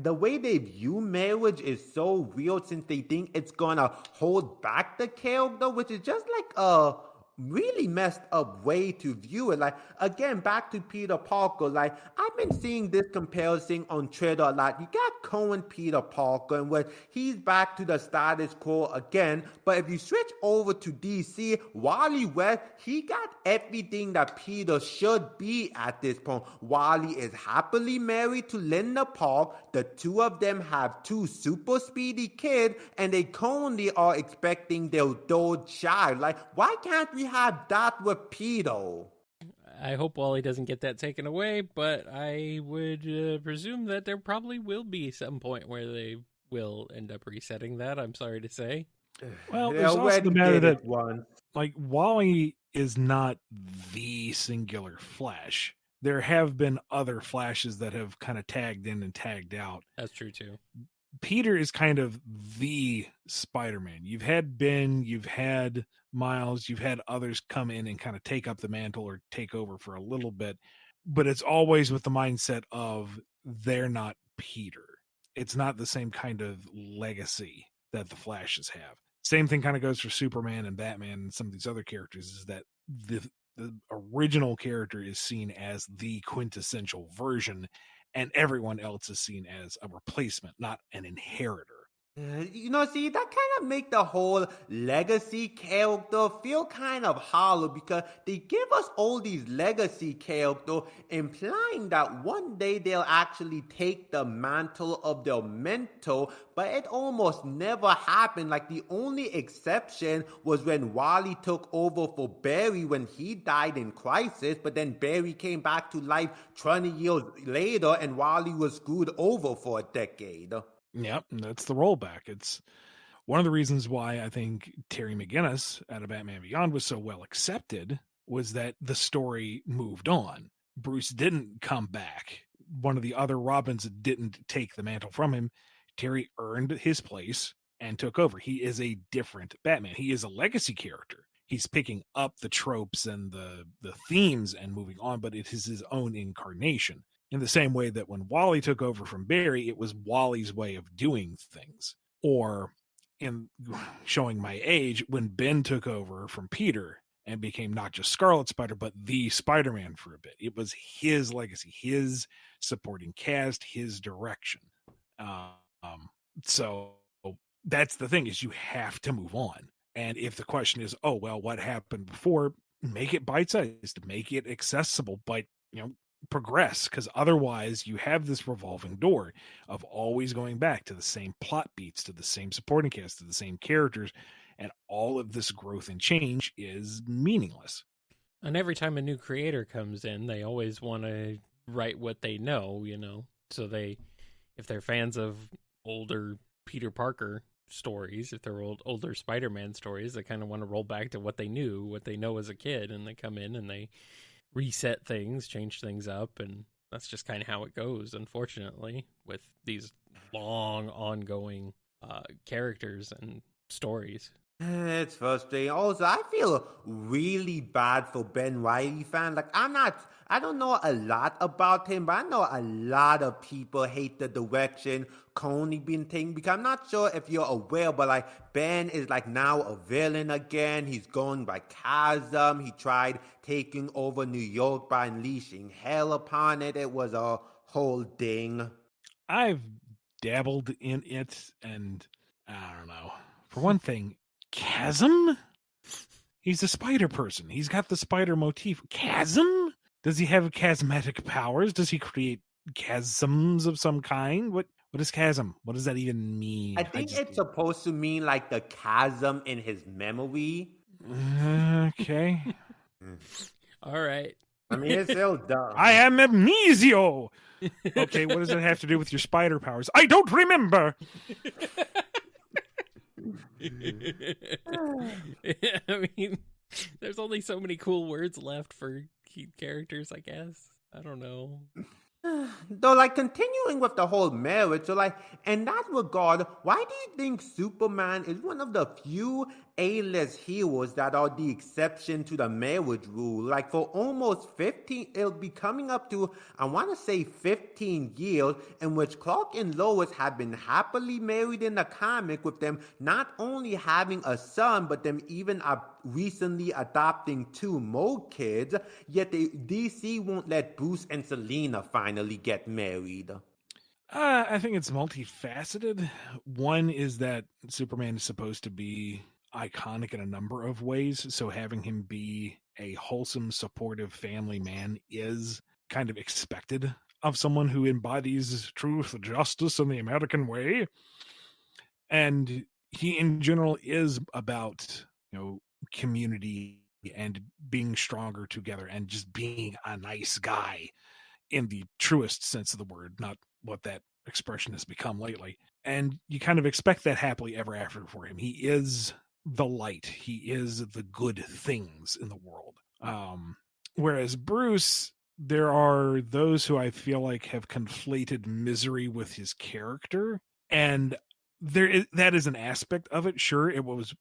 Speaker 3: the way they view marriage is so weird since they think it's gonna hold back the character, which is just like a really messed up way to view it. Like again, back to Peter Parker. Like I've been seeing this comparison on Twitter a lot. You got Cohen Peter Parker, and when he's back to the status quo again. But if you switch over to DC, Wally West, he got everything that Peter should be at this point. Wally is happily married to Linda Park. The two of them have 2 super speedy kids, and they currently are expecting their 3rd child. Like, why can't we have that with Peter?
Speaker 2: I hope Wally doesn't get that taken away, but I would presume that there probably will be some point where they will end up resetting that. I'm sorry to say.
Speaker 1: Well, there's also the matter that like Wally is not the singular Flash. There have been other Flashes that have kind of tagged in and tagged out.
Speaker 2: That's true too.
Speaker 1: Peter is kind of the Spider-Man. You've had Ben, you've had Miles, you've had others come in and kind of take up the mantle or take over for a little bit, but it's always with the mindset of they're not Peter. It's not the same kind of legacy that the Flashes have. Same thing kind of goes for Superman and Batman and some of these other characters, is that the original character is seen as the quintessential version, and everyone else is seen as a replacement, not an inheritor.
Speaker 3: See, that kind of make the whole legacy character feel kind of hollow because they give us all these legacy characters, implying that one day they'll actually take the mantle of their mentor, but it almost never happened. Like, the only exception was when Wally took over for Barry when he died in Crisis, but then Barry came back to life 20 years later and Wally was screwed over for a decade.
Speaker 1: Yep, that's the rollback. It's one of the reasons why I think Terry McGinnis out of Batman Beyond was so well accepted was that the story moved on. Bruce didn't come back. One of the other Robins didn't take the mantle from him. Terry earned his place and took over. He is a different Batman. He is a legacy character. He's picking up the tropes and the themes and moving on, but it is his own incarnation. In the same way that when Wally took over from Barry, it was Wally's way of doing things. Or in showing my age, when Ben took over from Peter and became not just Scarlet Spider, but the Spider-Man for a bit. It was his legacy, his supporting cast, his direction. So that's the thing, is you have to move on. And if the question is, oh, well, what happened before? Make it bite-sized, make it accessible, but, progress, because otherwise you have this revolving door of always going back to the same plot beats, to the same supporting cast, to the same characters, and all of this growth and change is meaningless.
Speaker 2: And every time a new creator comes in, they always want to write what they know, so if they're fans of older Peter Parker stories, if they're older Spider-Man stories, they kind of want to roll back to what they knew, what they know as a kid, and they come in and they reset things, change things up, and that's just kind of how it goes, unfortunately, with these long, ongoing characters and stories.
Speaker 3: It's frustrating. Also, I feel really bad for Ben Riley fan. Like, I don't know a lot about him, but I know a lot of people hate the direction Coney been taking, because I'm not sure if you're aware, but like, Ben is like now a villain again. He's going by Chasm. He tried taking over New York by unleashing hell upon it. It was a whole thing.
Speaker 1: I've dabbled in it, and I don't know. For one thing, Chasm? He's a spider person. He's got the spider motif. Chasm? Does he have chasmatic powers? Does he create chasms of some kind? What is chasm? What does that even mean?
Speaker 3: I think it's supposed to mean like the chasm in his memory.
Speaker 1: Okay.
Speaker 2: All right.
Speaker 3: I mean, it's still dumb.
Speaker 1: I am amnesio. Okay, what does it have to do with your spider powers? I don't remember.
Speaker 2: I mean, there's only so many cool words left for key characters, I guess. I don't know.
Speaker 3: Though, like, continuing with the whole marriage, so, like, in that regard, why do you think Superman is one of the few A-list heroes that are the exception to the marriage rule? Like, for almost 15, it'll be coming up to, I want to say 15 years, in which Clark and Lois have been happily married in the comic, with them not only having a son, but them even recently adopting 2 more kids, yet DC won't let Bruce and Selena finally get married.
Speaker 1: I think it's multifaceted. One is that Superman is supposed to be iconic in a number of ways, so having him be a wholesome, supportive family man is kind of expected of someone who embodies truth, justice, and the American way. And he, in general, is about, community and being stronger together and just being a nice guy in the truest sense of the word, not what that expression has become lately. And you kind of expect that happily ever after for him. He is the light. He is the good things in the world. Whereas Bruce, there are those who I feel like have conflated misery with his character. And that is an aspect of it. Sure, it was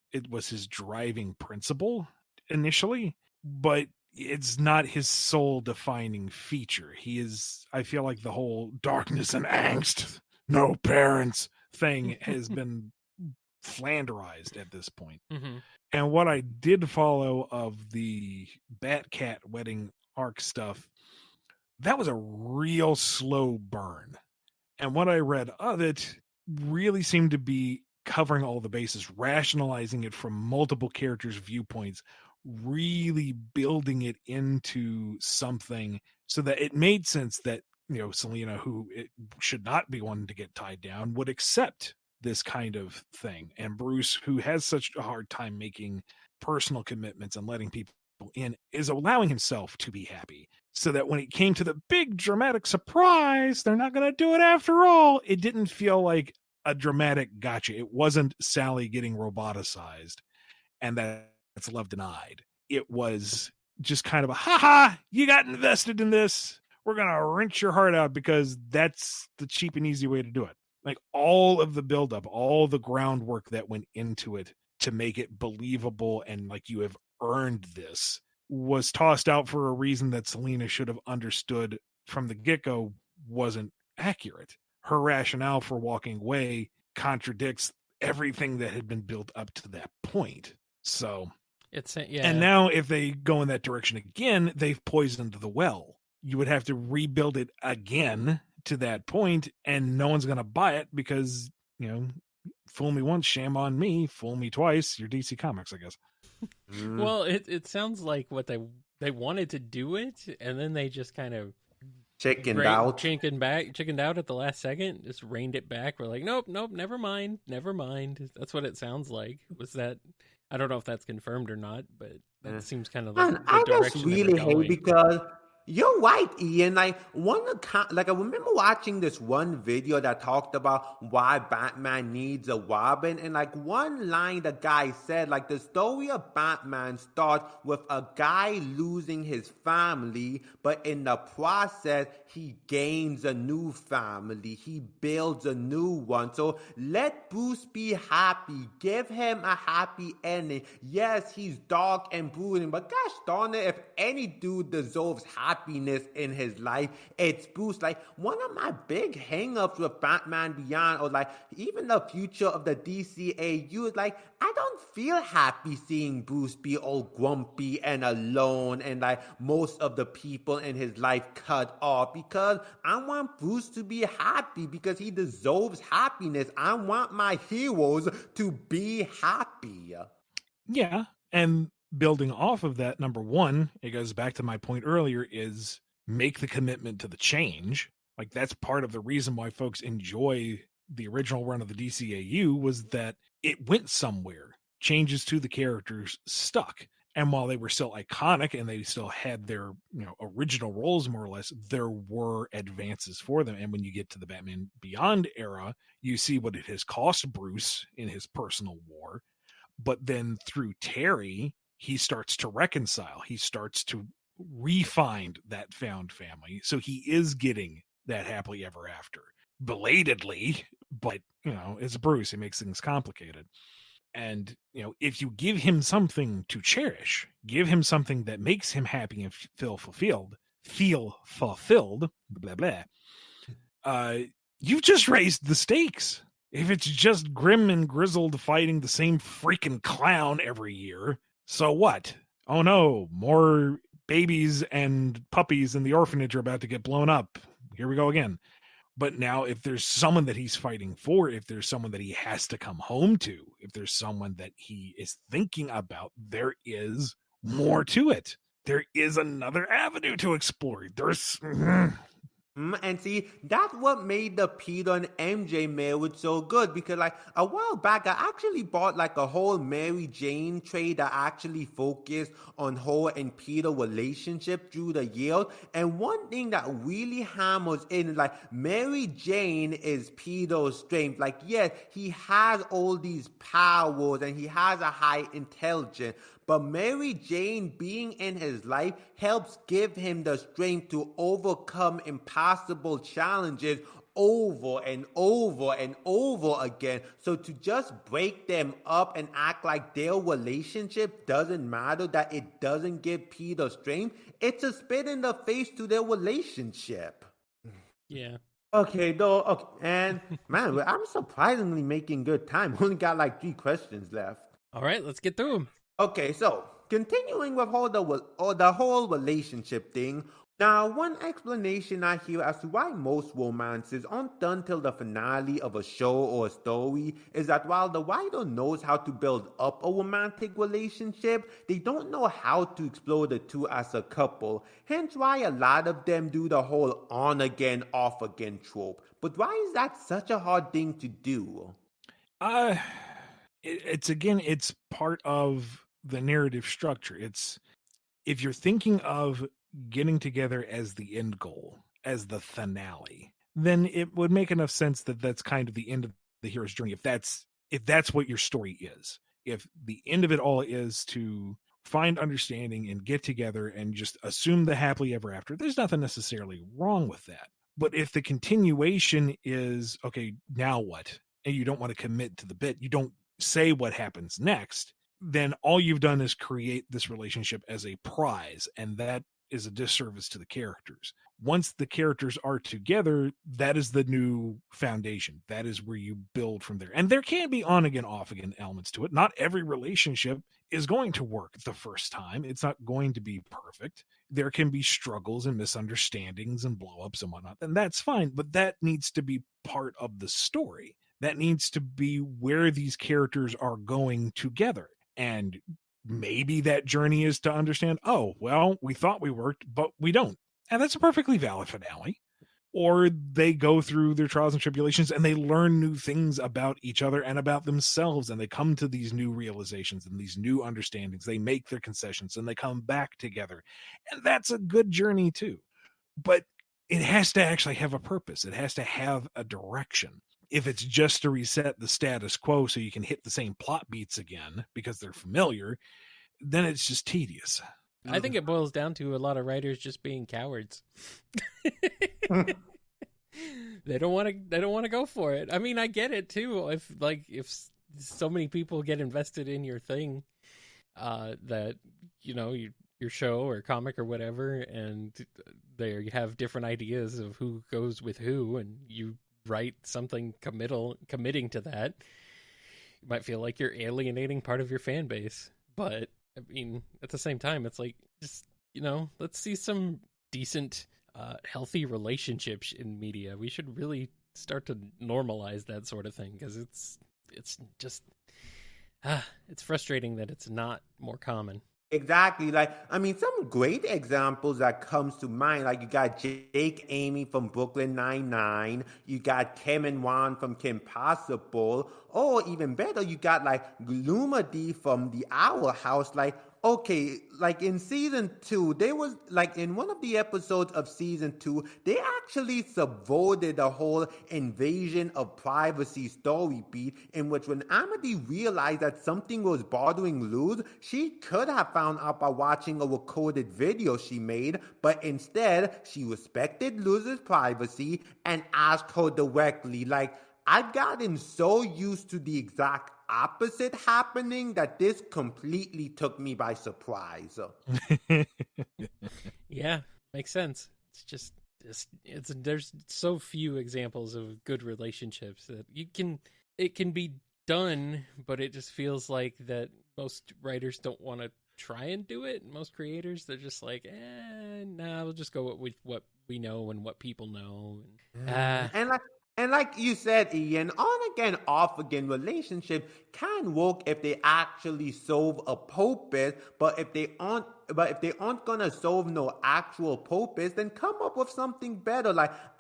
Speaker 1: his driving principle initially, but it's not his sole defining feature. He is, I feel like the whole darkness and angst, no parents thing has been flanderized at this point.
Speaker 2: Mm-hmm.
Speaker 1: And what I did follow of the BatCat wedding arc stuff, that was a real slow burn. And what I read of it, really seemed to be covering all the bases, rationalizing it from multiple characters' viewpoints, really building it into something so that it made sense that, Selena, who it should not be one to get tied down, would accept this kind of thing. And Bruce, who has such a hard time making personal commitments and letting people in, is allowing himself to be happy. So that when it came to the big dramatic surprise, they're not going to do it after all, it didn't feel like a dramatic gotcha. It wasn't Sally getting roboticized and that's love denied. It was just kind of a, ha, you got invested in this. We're going to wrench your heart out because that's the cheap and easy way to do it. Like all of the buildup, all the groundwork that went into it to make it believable and like you have earned this was tossed out for a reason that Selena should have understood from the get-go wasn't accurate. Her rationale for walking away contradicts everything that had been built up to that point. So and now if they go in that direction again, they've poisoned the well. You would have to rebuild it again to that point, and no one's going to buy it because, fool me once, shame on me. Fool me twice, you're DC Comics, I guess.
Speaker 2: Well, it sounds like what they wanted to do it, and then they just kind of
Speaker 3: chickened
Speaker 2: out at the last second, just reined it back. We're like, nope, never mind. That's what it sounds like. Was that? I don't know if that's confirmed or not, but that seems kind of like the direction
Speaker 3: I just really hate because you're right, Ian. I remember watching this one video that talked about why Batman needs a Robin, and like one line the guy said, like the story of Batman starts with a guy losing his family, but in the process he gains a new family. He builds a new one. So let Bruce be happy. Give him a happy ending. Yes, he's dark and brooding, but gosh darn it, if any dude deserves happiness in his life, it's Bruce. Like one of my big hang-ups with Batman Beyond, or like even the future of the DCAU, is like I don't feel happy seeing Bruce be all grumpy and alone and like most of the people in his life cut off, because I want Bruce to be happy because he deserves happiness. I want my heroes to be happy.
Speaker 1: Yeah, and building off of that, number one, it goes back to my point earlier, is make the commitment to the change. Like that's part of the reason why folks enjoy the original run of the DCAU was that it went somewhere. Changes to the characters stuck. And while they were still iconic and they still had their, original roles more or less, there were advances for them. And when you get to the Batman Beyond era, you see what it has cost Bruce in his personal war. But then through Terry, he starts to reconcile. He starts to re-find that found family. So he is getting that happily ever after. Belatedly, but, it's Bruce. It makes things complicated. And, if you give him something to cherish, give him something that makes him happy and feel fulfilled, blah, blah, you've just raised the stakes. If it's just grim and grizzled fighting the same freaking clown every year, so what? Oh no, more babies and puppies in the orphanage are about to get blown up. Here we go again. But now if there's someone that he's fighting for, if there's someone that he has to come home to, if there's someone that he is thinking about, there is more to it. There is another avenue to explore. There's...
Speaker 3: And see, that's what made the Peter and MJ marriage so good, because like a while back, I actually bought like a whole Mary Jane trade that actually focused on her and Peter relationship through the years. And one thing that really hammers in is like Mary Jane is Peter's strength. Like, yes, he has all these powers and he has a high intelligence, but Mary Jane being in his life helps give him the strength to overcome impossible challenges over and over and over again. So to just break them up and act like their relationship doesn't matter, that it doesn't give Peter strength, it's a spit in the face to their relationship.
Speaker 2: Yeah.
Speaker 3: Okay, and man, I'm surprisingly making good time. Only got like 3 questions left.
Speaker 2: All right, let's get through them.
Speaker 3: Okay, so continuing with all the whole relationship thing, Now, one explanation I hear as to why most romances aren't done till the finale of a show or a story is that while the writer knows how to build up a romantic relationship, they don't know how to explore the two as a couple. Hence why a lot of them do the whole on again, off again trope. But why is that such a hard thing to do?
Speaker 1: Uh, it's part of the narrative structure. It's if you're thinking of getting together as the end goal, as the finale, then it would make enough sense that that's kind of the end of the hero's journey. If that's what your story is, if the end of it all is to find understanding and get together and just assume the happily ever after, there's nothing necessarily wrong with that. But if the continuation is okay, now what? And you don't want to commit to the bit, you don't say what happens next, then all you've done is create this relationship as a prize, and that is a disservice to the characters. Once the characters are together, that is the new foundation. That is where you build from there. And there can be on again, off again elements to it. Not every relationship is going to work the first time. It's not going to be perfect. There can be struggles and misunderstandings and blowups and whatnot, and that's fine. But that needs to be part of the story. That needs to be where these characters are going together. And maybe that journey is to understand, oh, well, we thought we worked, but we don't. And that's a perfectly valid finale. Or they go through their trials and tribulations and they learn new things about each other and about themselves. And they come to these new realizations and these new understandings. They make their concessions and they come back together. And that's a good journey too. But it has to actually have a purpose, it has to have a direction. If it's just to reset the status quo so you can hit the same plot beats again because they're familiar, then it's just tedious.
Speaker 2: I think it boils down to a lot of writers just being cowards. They don't want to go for it. I mean, I get it too. If so many people get invested in your thing, that your show or comic or whatever, and they have different ideas of who goes with who, and you write something committing to that, you might feel like you're alienating part of your fan base. But I mean, at the same time, it's like, just, let's see some decent, healthy relationships in media. We should really start to normalize that sort of thing, because it's just it's frustrating that it's not more common.
Speaker 3: Exactly. Some great examples that comes to mind, like you got Jake Amy from Brooklyn Nine-Nine, you got Kim and Juan from Kim Possible, or even better, you got Glumadi from The Owl House. Okay, in season 2, they was in one of the episodes of season 2, they actually subverted the whole invasion of privacy story beat, in which when Amity realized that something was bothering Luz, she could have found out by watching a recorded video she made, but instead she respected Luz's privacy and asked her directly. I've gotten so used to the exact opposite happening that this completely took me by surprise.
Speaker 2: Yeah, makes sense. It's just there's so few examples of good relationships that it can be done, but it just feels like that most writers don't want to try and do it. Most creators, they're just like, nah, we'll just go with what we know and what people know.
Speaker 3: And like you said, Ian, on again, off again relationship can work if they actually solve a purpose. But if they aren't gonna solve no actual purpose, then come up with something better.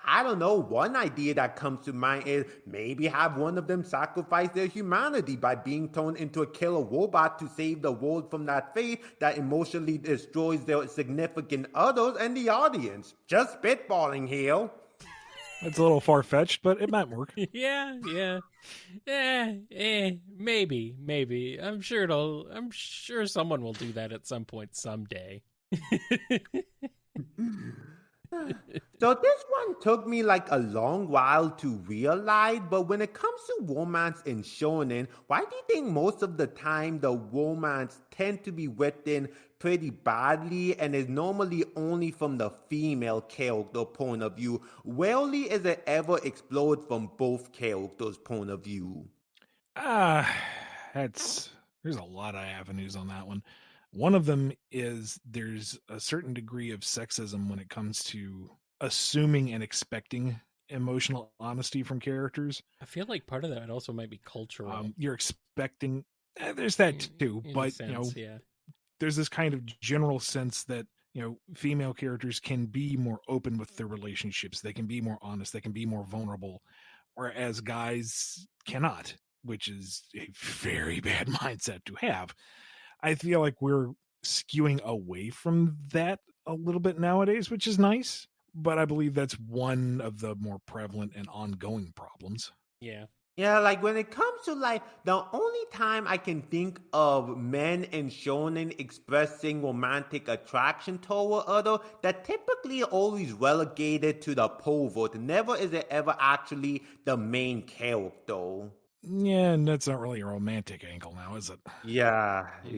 Speaker 3: I don't know. One idea that comes to mind is maybe have one of them sacrifice their humanity by being turned into a killer robot to save the world from that fate that emotionally destroys their significant others and the audience. Just spitballing here.
Speaker 1: It's a little far-fetched, but it might work.
Speaker 2: Yeah. Maybe. I'm sure someone will do that at some point someday.
Speaker 3: So this one took me a long while to realize, but when it comes to romance in shonen, why do you think most of the time the romance tend to be written pretty badly and is normally only from the female character point of view? Rarely is it ever explored from both characters' point of view.
Speaker 1: There's a lot of avenues on that one. One of them is there's a certain degree of sexism when it comes to assuming and expecting emotional honesty from characters.
Speaker 2: I feel like part of that also might be cultural.
Speaker 1: You're expecting, there's that too,
Speaker 2: in a
Speaker 1: but
Speaker 2: sense, yeah.
Speaker 1: there's this kind of general sense that female characters can be more open with their relationships. They can be more honest. They can be more vulnerable, whereas guys cannot, which is a very bad mindset to have. I feel like we're skewing away from that a little bit nowadays, which is nice. But I believe that's one of the more prevalent and ongoing problems.
Speaker 2: Yeah.
Speaker 3: Yeah, like when it comes to like the only time I can think of men in shonen expressing romantic attraction toward other, that typically always relegated to the pervert. Never is it ever actually the main character.
Speaker 1: Yeah, and that's not really a romantic angle now, is it?
Speaker 3: Yeah,
Speaker 2: Mm.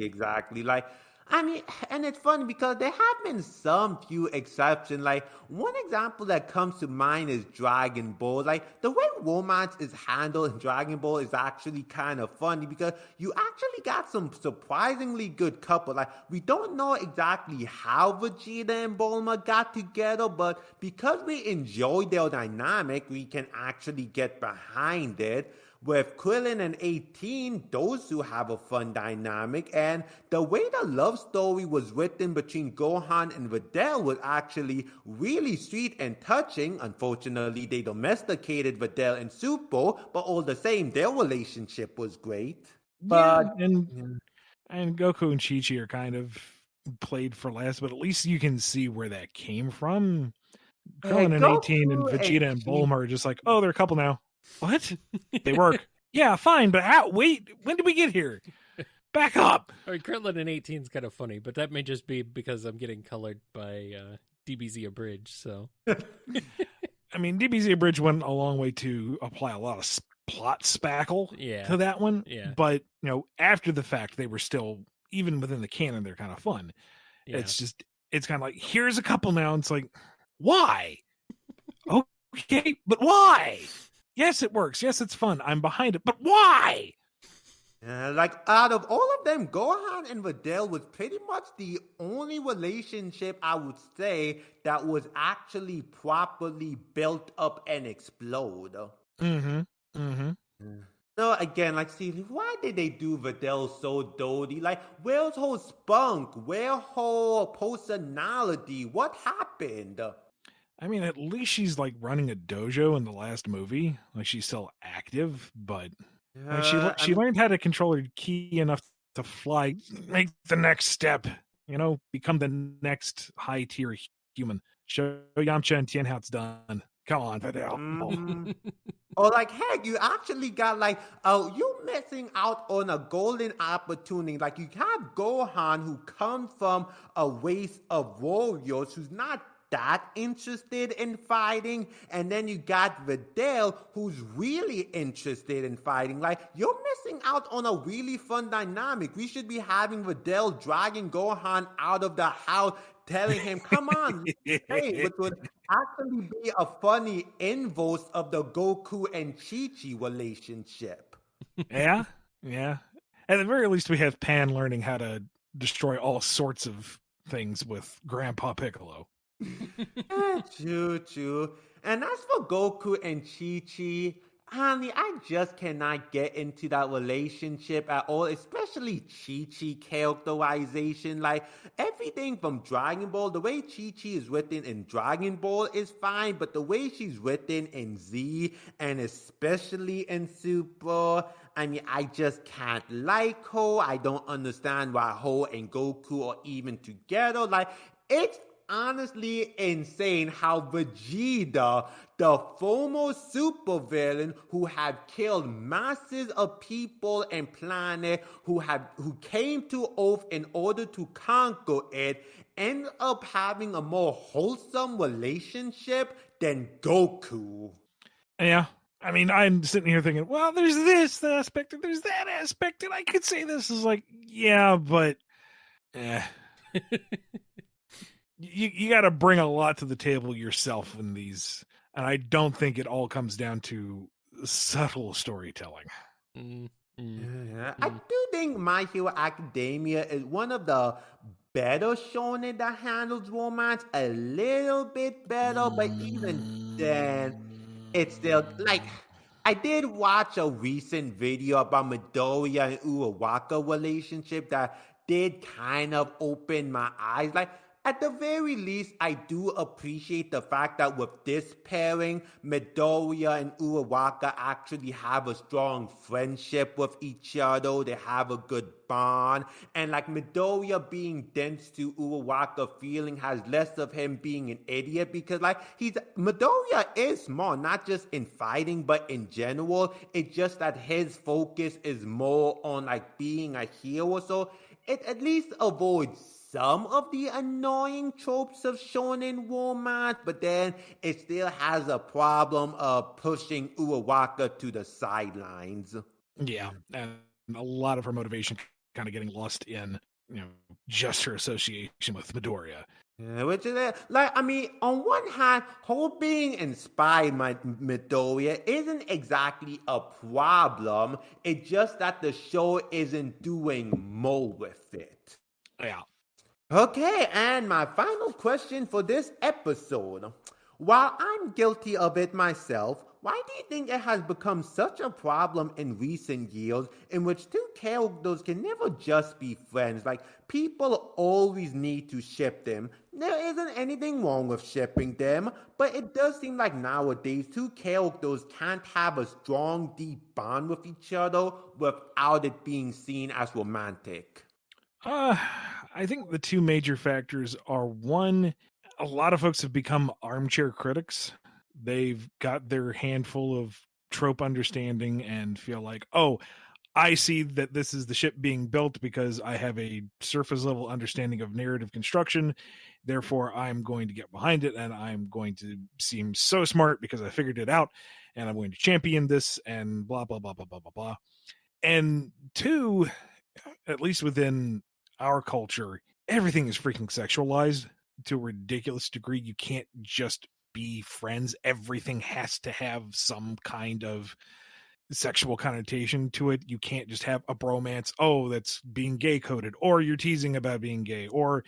Speaker 3: exactly. Like, I mean, and it's funny because there have been some few exceptions. Like, one example that comes to mind is Dragon Ball. Like, the way romance is handled in Dragon Ball is actually kind of funny because you actually got some surprisingly good couple. Like, we don't know exactly how Vegeta and Bulma got together, but because we enjoy their dynamic, we can actually get behind it. With Krillin and 18, those two have a fun dynamic, and the way the love story was written between Gohan and Videl was actually really sweet and touching. Unfortunately, they domesticated Videl and Super, but all the same, their relationship was great.
Speaker 1: Yeah,
Speaker 3: But
Speaker 1: and Goku and Chi-Chi are kind of played for last, but at least you can see where that came from. Krillin and 18 and
Speaker 3: Goku and
Speaker 1: Vegeta and
Speaker 3: Chi.
Speaker 1: Bulma are just like, oh, they're a couple now. What? They work. Yeah, fine, but how? Wait, when did we get here? Back up.
Speaker 2: I mean, Krillin in 18 is kind of funny, but that may just be because I'm getting colored by DBZ Abridged, so.
Speaker 1: I mean, DBZ Bridge went a long way to apply a lot of plot spackle to that one.
Speaker 2: Yeah.
Speaker 1: But, after the fact, they were still, even within the canon, they're kind of fun.
Speaker 2: Yeah.
Speaker 1: It's kind of like, here's a couple now. And it's like, why? Okay, but why? Yes, it works. Yes, it's fun. I'm behind it. But why?
Speaker 3: Like out of all of them, Gohan and Videl was pretty much the only relationship I would say that was actually properly built up and explode. So again, like, see, why did they do Videl so doty? Like, where's her spunk? Where's her personality? What happened?
Speaker 1: I mean, at least she's like running a dojo in the last movie. Like she's still active, but like she learned how to control her ki enough to fly, make the next step. Become the next high tier human. Show Yamcha and Tien how it's done. Come on, Videl.
Speaker 3: Or like, heck, you actually got like, you missing out on a golden opportunity. Like you have Gohan who comes from a race of warriors who's not that interested in fighting, and then you got Videl who's really interested in fighting. Like, you're missing out on a really fun dynamic. We should be having Videl dragging Gohan out of the house, telling him, come on, hey, which would actually be a funny inverse of the Goku and Chi-Chi relationship.
Speaker 1: Yeah. At the very least, we have Pan learning how to destroy all sorts of things with Grandpa Piccolo.
Speaker 3: True. And as for Goku and Chi-Chi, honey, I just cannot get into that relationship at all, especially Chi-Chi characterization. Like, everything from Dragon Ball, the way Chi-Chi is written in Dragon Ball is fine, but the way she's written in Z, and especially in Super, I mean, I just can't like her. I don't understand why her and Goku are even together. Like, it's honestly insane how Vegeta, the former supervillain who had killed masses of people and planet who came to Earth in order to conquer it, ended up having a more wholesome relationship than Goku.
Speaker 1: Yeah. I mean, I'm sitting here thinking, well, there's this aspect and there's that aspect, and I could say this is like, yeah, but you got to bring a lot to the table yourself in these, and I don't think it all comes down to subtle storytelling.
Speaker 3: Yeah, I do think My Hero Academia is one of the better shonen that handles romance a little bit better, but even then, it's still like I did watch a recent video about Midoriya and Urawaka relationship that did kind of open my eyes. Like at the very least, I do appreciate the fact that with this pairing, Midoriya and Urawaka actually have a strong friendship with each other. They have a good bond. And like Midoriya being dense to Urawaka feeling has less of him being an idiot because like Midoriya is smart, not just in fighting, but in general. It's just that his focus is more on like being a hero. So it at least avoids some of the annoying tropes of shonen romance, but then it still has a problem of pushing Urawaka to the sidelines.
Speaker 1: Yeah, and a lot of her motivation kind of getting lost in, just her association with Midoriya.
Speaker 3: Yeah, which is like I mean, on one hand, her being inspired by Midoriya isn't exactly a problem. It's just that the show isn't doing more with it.
Speaker 1: Yeah.
Speaker 3: Okay, and my final question for this episode. While I'm guilty of it myself, why do you think it has become such a problem in recent years in which two characters can never just be friends? Like, people always need to ship them. There isn't anything wrong with shipping them, but it does seem like nowadays two characters can't have a strong, deep bond with each other without it being seen as romantic.
Speaker 1: I think the two major factors are one, a lot of folks have become armchair critics. They've got their handful of trope understanding and feel like, oh, I see that this is the ship being built because I have a surface level understanding of narrative construction. Therefore, I'm going to get behind it and I'm going to seem so smart because I figured it out and I'm going to champion this and blah, blah, blah, blah, blah, blah, blah. And two, at least within our culture, everything is freaking sexualized to a ridiculous degree. You can't just be friends. Everything has to have some kind of sexual connotation to it. You can't just have a bromance. Oh, that's being gay coded, or you're teasing about being gay, or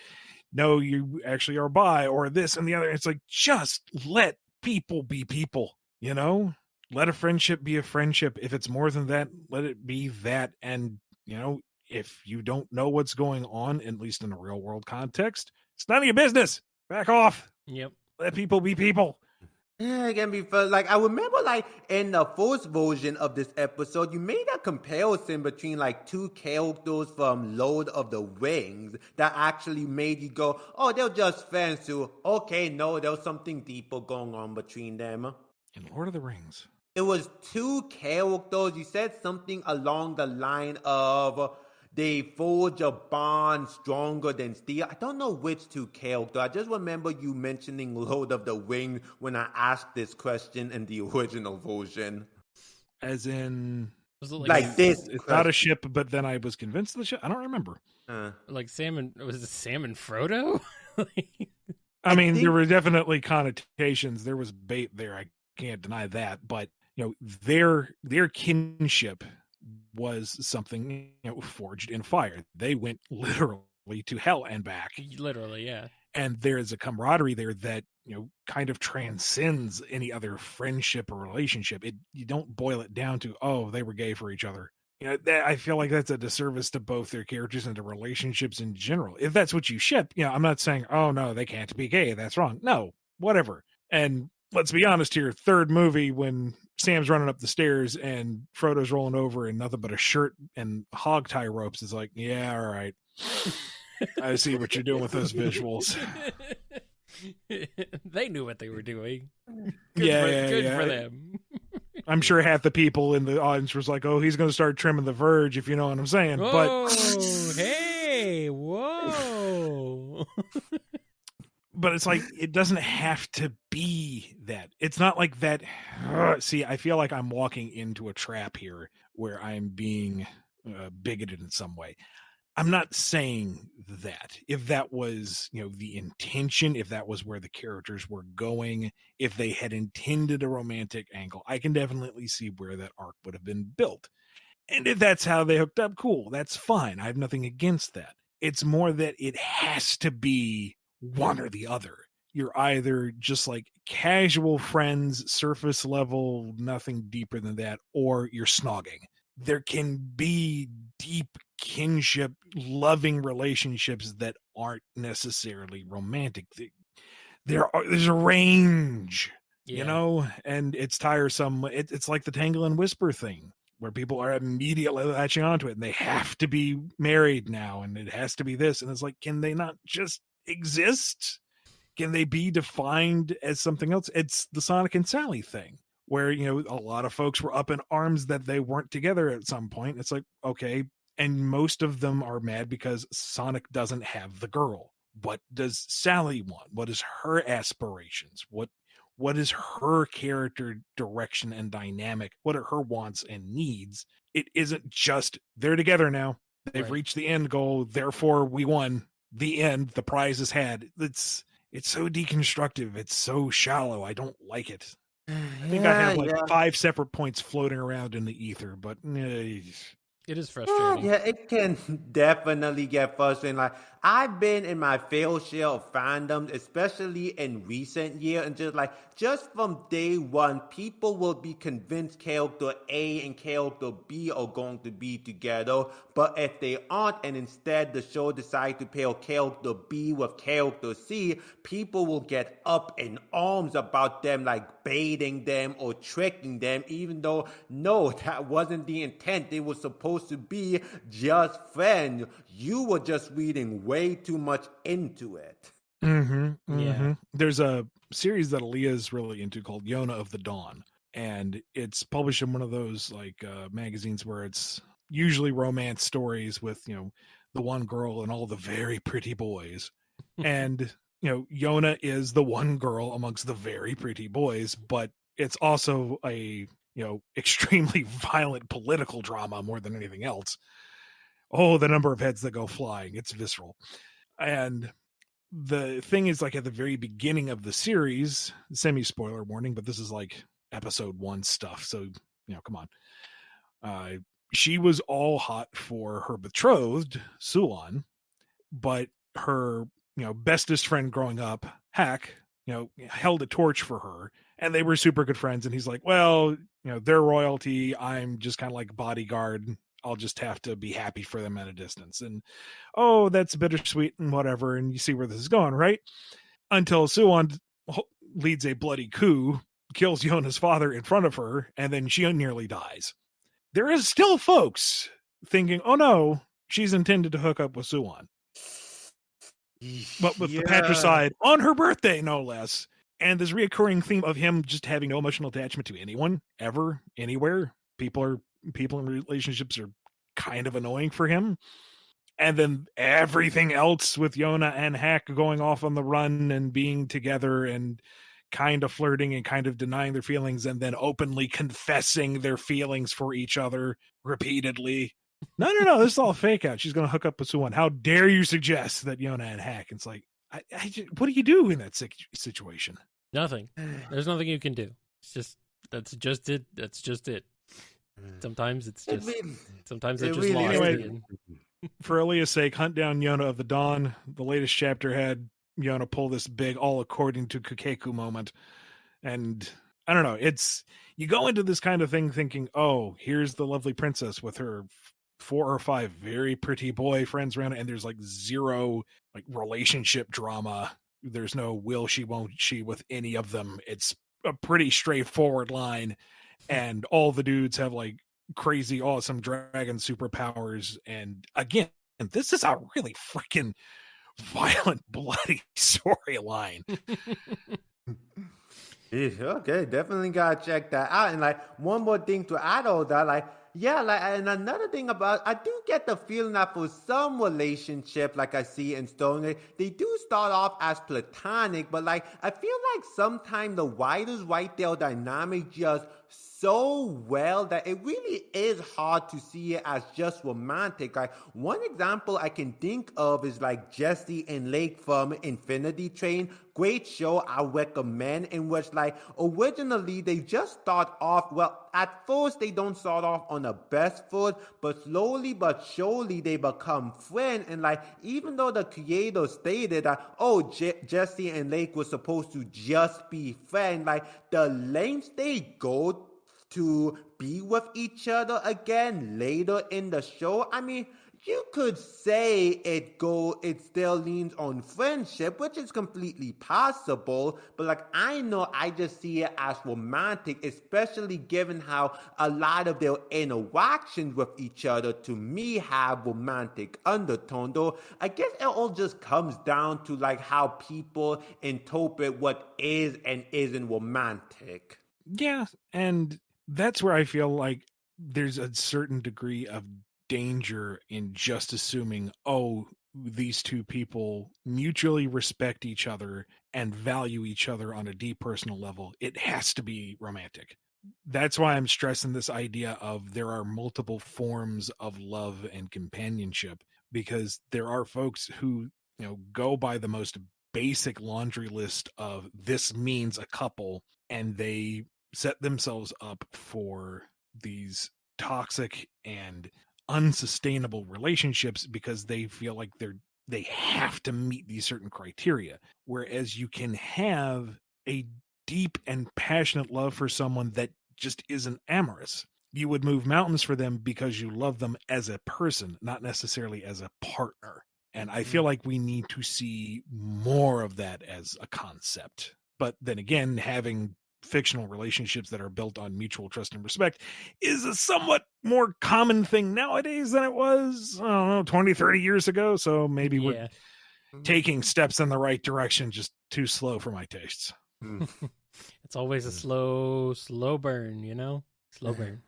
Speaker 1: no, you actually are bi, or this and the other. It's like, just let people be people, Let a friendship be a friendship. If it's more than that, let it be that. And, if you don't know what's going on, at least in a real world context, it's none of your business. Back off.
Speaker 2: Yep.
Speaker 1: Let people be people.
Speaker 3: Yeah, it can be fun. Like I remember, like in the first version of this episode, you made a comparison between like two characters from Lord of the Rings that actually made you go, "Oh, they're just friends." To okay, no, there's something deeper going on between them.
Speaker 1: In Lord of the Rings,
Speaker 3: it was two characters. You said something along the line of they forge a bond stronger than steel. I don't know which two characters. I just remember you mentioning Lord of the Rings when I asked this question in the original version.
Speaker 1: as in,
Speaker 2: Was it
Speaker 3: like this?
Speaker 1: It's not a ship, but then I was convinced of the ship. I don't remember.
Speaker 2: Like Sam was it Sam and Frodo?
Speaker 1: I mean, there were definitely connotations. There was bait there. I can't deny that. But their kinship was something forged in fire. They went literally to hell and back.
Speaker 2: Literally, yeah.
Speaker 1: And there is a camaraderie there that kind of transcends any other friendship or relationship. You don't boil it down to, oh, they were gay for each other. I feel like that's a disservice to both their characters and to relationships in general. If that's what you ship, I'm not saying, oh no, they can't be gay. That's wrong. No, whatever. And let's be honest here. Third movie, when Sam's running up the stairs and Frodo's rolling over in nothing but a shirt and hog tie ropes, is like, yeah, all right. I see what you're doing with those visuals.
Speaker 2: They knew what they were doing.
Speaker 1: Good
Speaker 2: for them.
Speaker 1: I'm sure half the people in the audience was like, oh, he's going to start trimming the verge, if you know what I'm saying.
Speaker 2: Whoa, hey, whoa.
Speaker 1: But it's like, it doesn't have to be that. It's not like that. See, I feel like I'm walking into a trap here where I'm being bigoted in some way. I'm not saying that. If that was, the intention, if that was where the characters were going, if they had intended a romantic angle, I can definitely see where that arc would have been built. And if that's how they hooked up, cool. That's fine. I have nothing against that. It's more that it has to be one or the other. You're either just like casual friends, surface level, nothing deeper than that, or you're snogging. There can be deep kinship, loving relationships that aren't necessarily romantic. There's a range, and it's tiresome. It's like the tangle and whisper thing, where people are immediately latching onto it and they have to be married now and it has to be this. And it's like, can they not just exist? Can they be defined as something else? It's the Sonic and Sally thing, where, a lot of folks were up in arms that they weren't together at some point. It's like, okay. And most of them are mad because Sonic doesn't have the girl. What does Sally want? What is her aspirations? What is her character direction and dynamic? What are her wants and needs? It isn't just they're together now. They've reached the end goal. Therefore, we won. The end. The prize is had. It's so deconstructive. It's so shallow. I don't like it. I think I have like 5 separate points floating around in the ether, but
Speaker 2: it is frustrating.
Speaker 3: Yeah, it can definitely get frustrating. Like, I've been in my fair share of fandoms, especially in recent years, and just from day one, people will be convinced character A and character B are going to be together. But if they aren't, and instead the show decides to pair character B with character C, people will get up in arms about them, like baiting them or tricking them, even though, no, that wasn't the intent. They were supposed to be just friends. You were just reading way too much into it.
Speaker 2: Yeah.
Speaker 1: There's a series that Aaliyah's really into called Yona of the Dawn, and it's published in one of those magazines where it's usually romance stories with the one girl and all the very pretty boys. And Yona is the one girl amongst the very pretty boys, but it's also a extremely violent political drama more than anything else. Oh, the number of heads that go flying, it's visceral. And the thing is, like, at the very beginning of the series, semi-spoiler warning, but this is like episode 1 stuff, so come on. She was all hot for her betrothed, Suan, but her bestest friend growing up, Hack, held a torch for her, and they were super good friends. And he's like, well, they're royalty, I'm just kind of like bodyguard, I'll just have to be happy for them at a distance. And oh, that's bittersweet and whatever, and you see where this is going, right? Until Suan leads a bloody coup, kills Yona's father in front of her, and then she nearly dies. There is still folks thinking, oh no, she's intended to hook up with Suan. But with the patricide on her birthday, no less. And this reoccurring theme of him just having no emotional attachment to anyone, ever, anywhere. People in relationships are kind of annoying for him. And then everything else with Yona and Hack going off on the run and being together and kind of flirting and kind of denying their feelings and then openly confessing their feelings for each other repeatedly. No, this is all fake out. She's going to hook up with someone. How dare you suggest that Yona and Hack? It's like, what do you do in that situation?
Speaker 2: Nothing. There's nothing you can do. It's just, that's just it. Sometimes it's just, sometimes it's just lost.
Speaker 1: Anyway, for Aaliyah's sake, hunt down Yona of the Dawn. The latest chapter had Yona pull this big all according to Kakeku moment. And I don't know, you go into this kind of thing thinking, oh, here's the lovely princess with her 4 or 5 very pretty boy friends around it, and there's like zero like relationship drama. There's no will she, won't she with any of them. It's a pretty straightforward line, and all the dudes have like crazy awesome dragon superpowers. And again, this is a really freaking violent, bloody storyline.
Speaker 3: Okay, definitely gotta check that out. And like one more thing to add all that, and another thing about, I do get the feeling that for some relationships, like I see in Stone Age, they do start off as platonic, but like I feel like sometimes the writers write their dynamic just so well that it really is hard to see it as just romantic. Like one example I can think of is like Jesse and Lake from Infinity Train. Great show, I recommend, in which like originally they just start off, well, at first they don't start off on on a best foot, but slowly but surely they become friends. And like, even though the creator stated that, oh, Jesse and Lake were supposed to just be friends, like the lengths they go to be with each other again later in the show, I mean, you could say it still leans on friendship, which is completely possible, but like, I know I just see it as romantic, especially given how a lot of their interactions with each other to me have romantic undertone. Though I guess it all just comes down to like how people interpret what is and isn't romantic.
Speaker 1: Yeah, and that's where I feel like there's a certain degree of danger in just assuming, oh, these two people mutually respect each other and value each other on a deep personal level. It has to be romantic. That's why I'm stressing this idea of there are multiple forms of love and companionship, because there are folks who, go by the most basic laundry list of this means a couple, and they set themselves up for these toxic and unsustainable relationships because they feel like they have to meet these certain criteria, whereas you can have a deep and passionate love for someone that just isn't amorous. You would move mountains for them because you love them as a person, not necessarily as a partner. And I feel like we need to see more of that as a concept. But then again, having fictional relationships that are built on mutual trust and respect is a somewhat more common thing nowadays than it was, I don't know, 20, 30 years ago. So maybe we're taking steps in the right direction, just too slow for my tastes.
Speaker 2: It's always a slow burn, slow burn.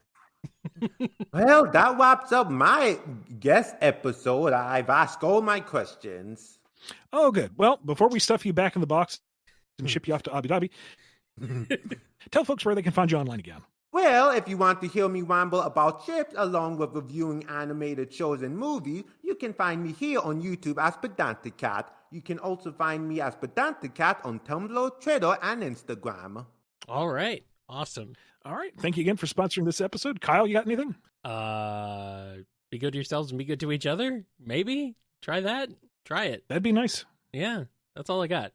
Speaker 3: Well, that wraps up my guest episode. I've asked all my questions.
Speaker 1: Oh, good. Well, before we stuff you back in the box and ship you off to Abu Dhabi, tell folks where they can find you online again.
Speaker 3: Well, if you want to hear me ramble about chips along with reviewing animated shows and movies, you can find me here on YouTube as PedantiCat. You can also find me as PedantiCat on Tumblr, Twitter, and Instagram.
Speaker 2: All right. Awesome.
Speaker 1: All right. Thank you again for sponsoring this episode. Kyle, you got anything?
Speaker 2: Be good to yourselves and be good to each other. Maybe try that. Try it.
Speaker 1: That'd be nice.
Speaker 2: Yeah. That's all I got.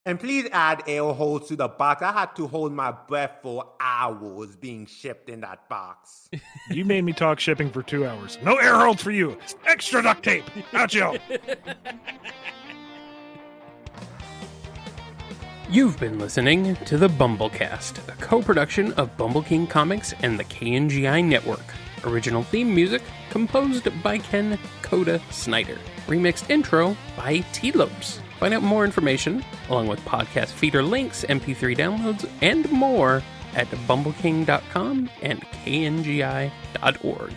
Speaker 3: And please add air holes to the box. I had to hold my breath for hours being shipped in that box.
Speaker 1: You made me talk shipping for 2 hours. No air holes for you. Extra duct tape. Out you.
Speaker 2: You've been listening to the BumbleKast, a co-production of Bumble King Comics and the KNGI Network. Original theme music composed by Ken Coda Snyder. Remixed intro by T-Lopes. Find out more information, along with podcast feeder links, MP3 downloads, and more at bumbleking.com and kngi.org.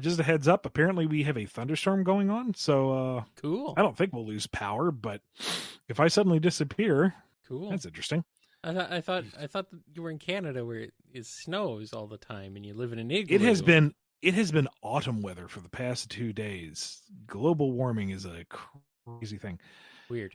Speaker 1: Just a heads up, apparently we have a thunderstorm going on, so
Speaker 2: Cool.
Speaker 1: I don't think we'll lose power, but if I suddenly disappear,
Speaker 2: Cool.
Speaker 1: that's interesting.
Speaker 2: I thought that you were in Canada where it snows all the time and you live in an igloo.
Speaker 1: It has been autumn weather for the past 2 days. Global warming is a crazy thing.
Speaker 2: Weird.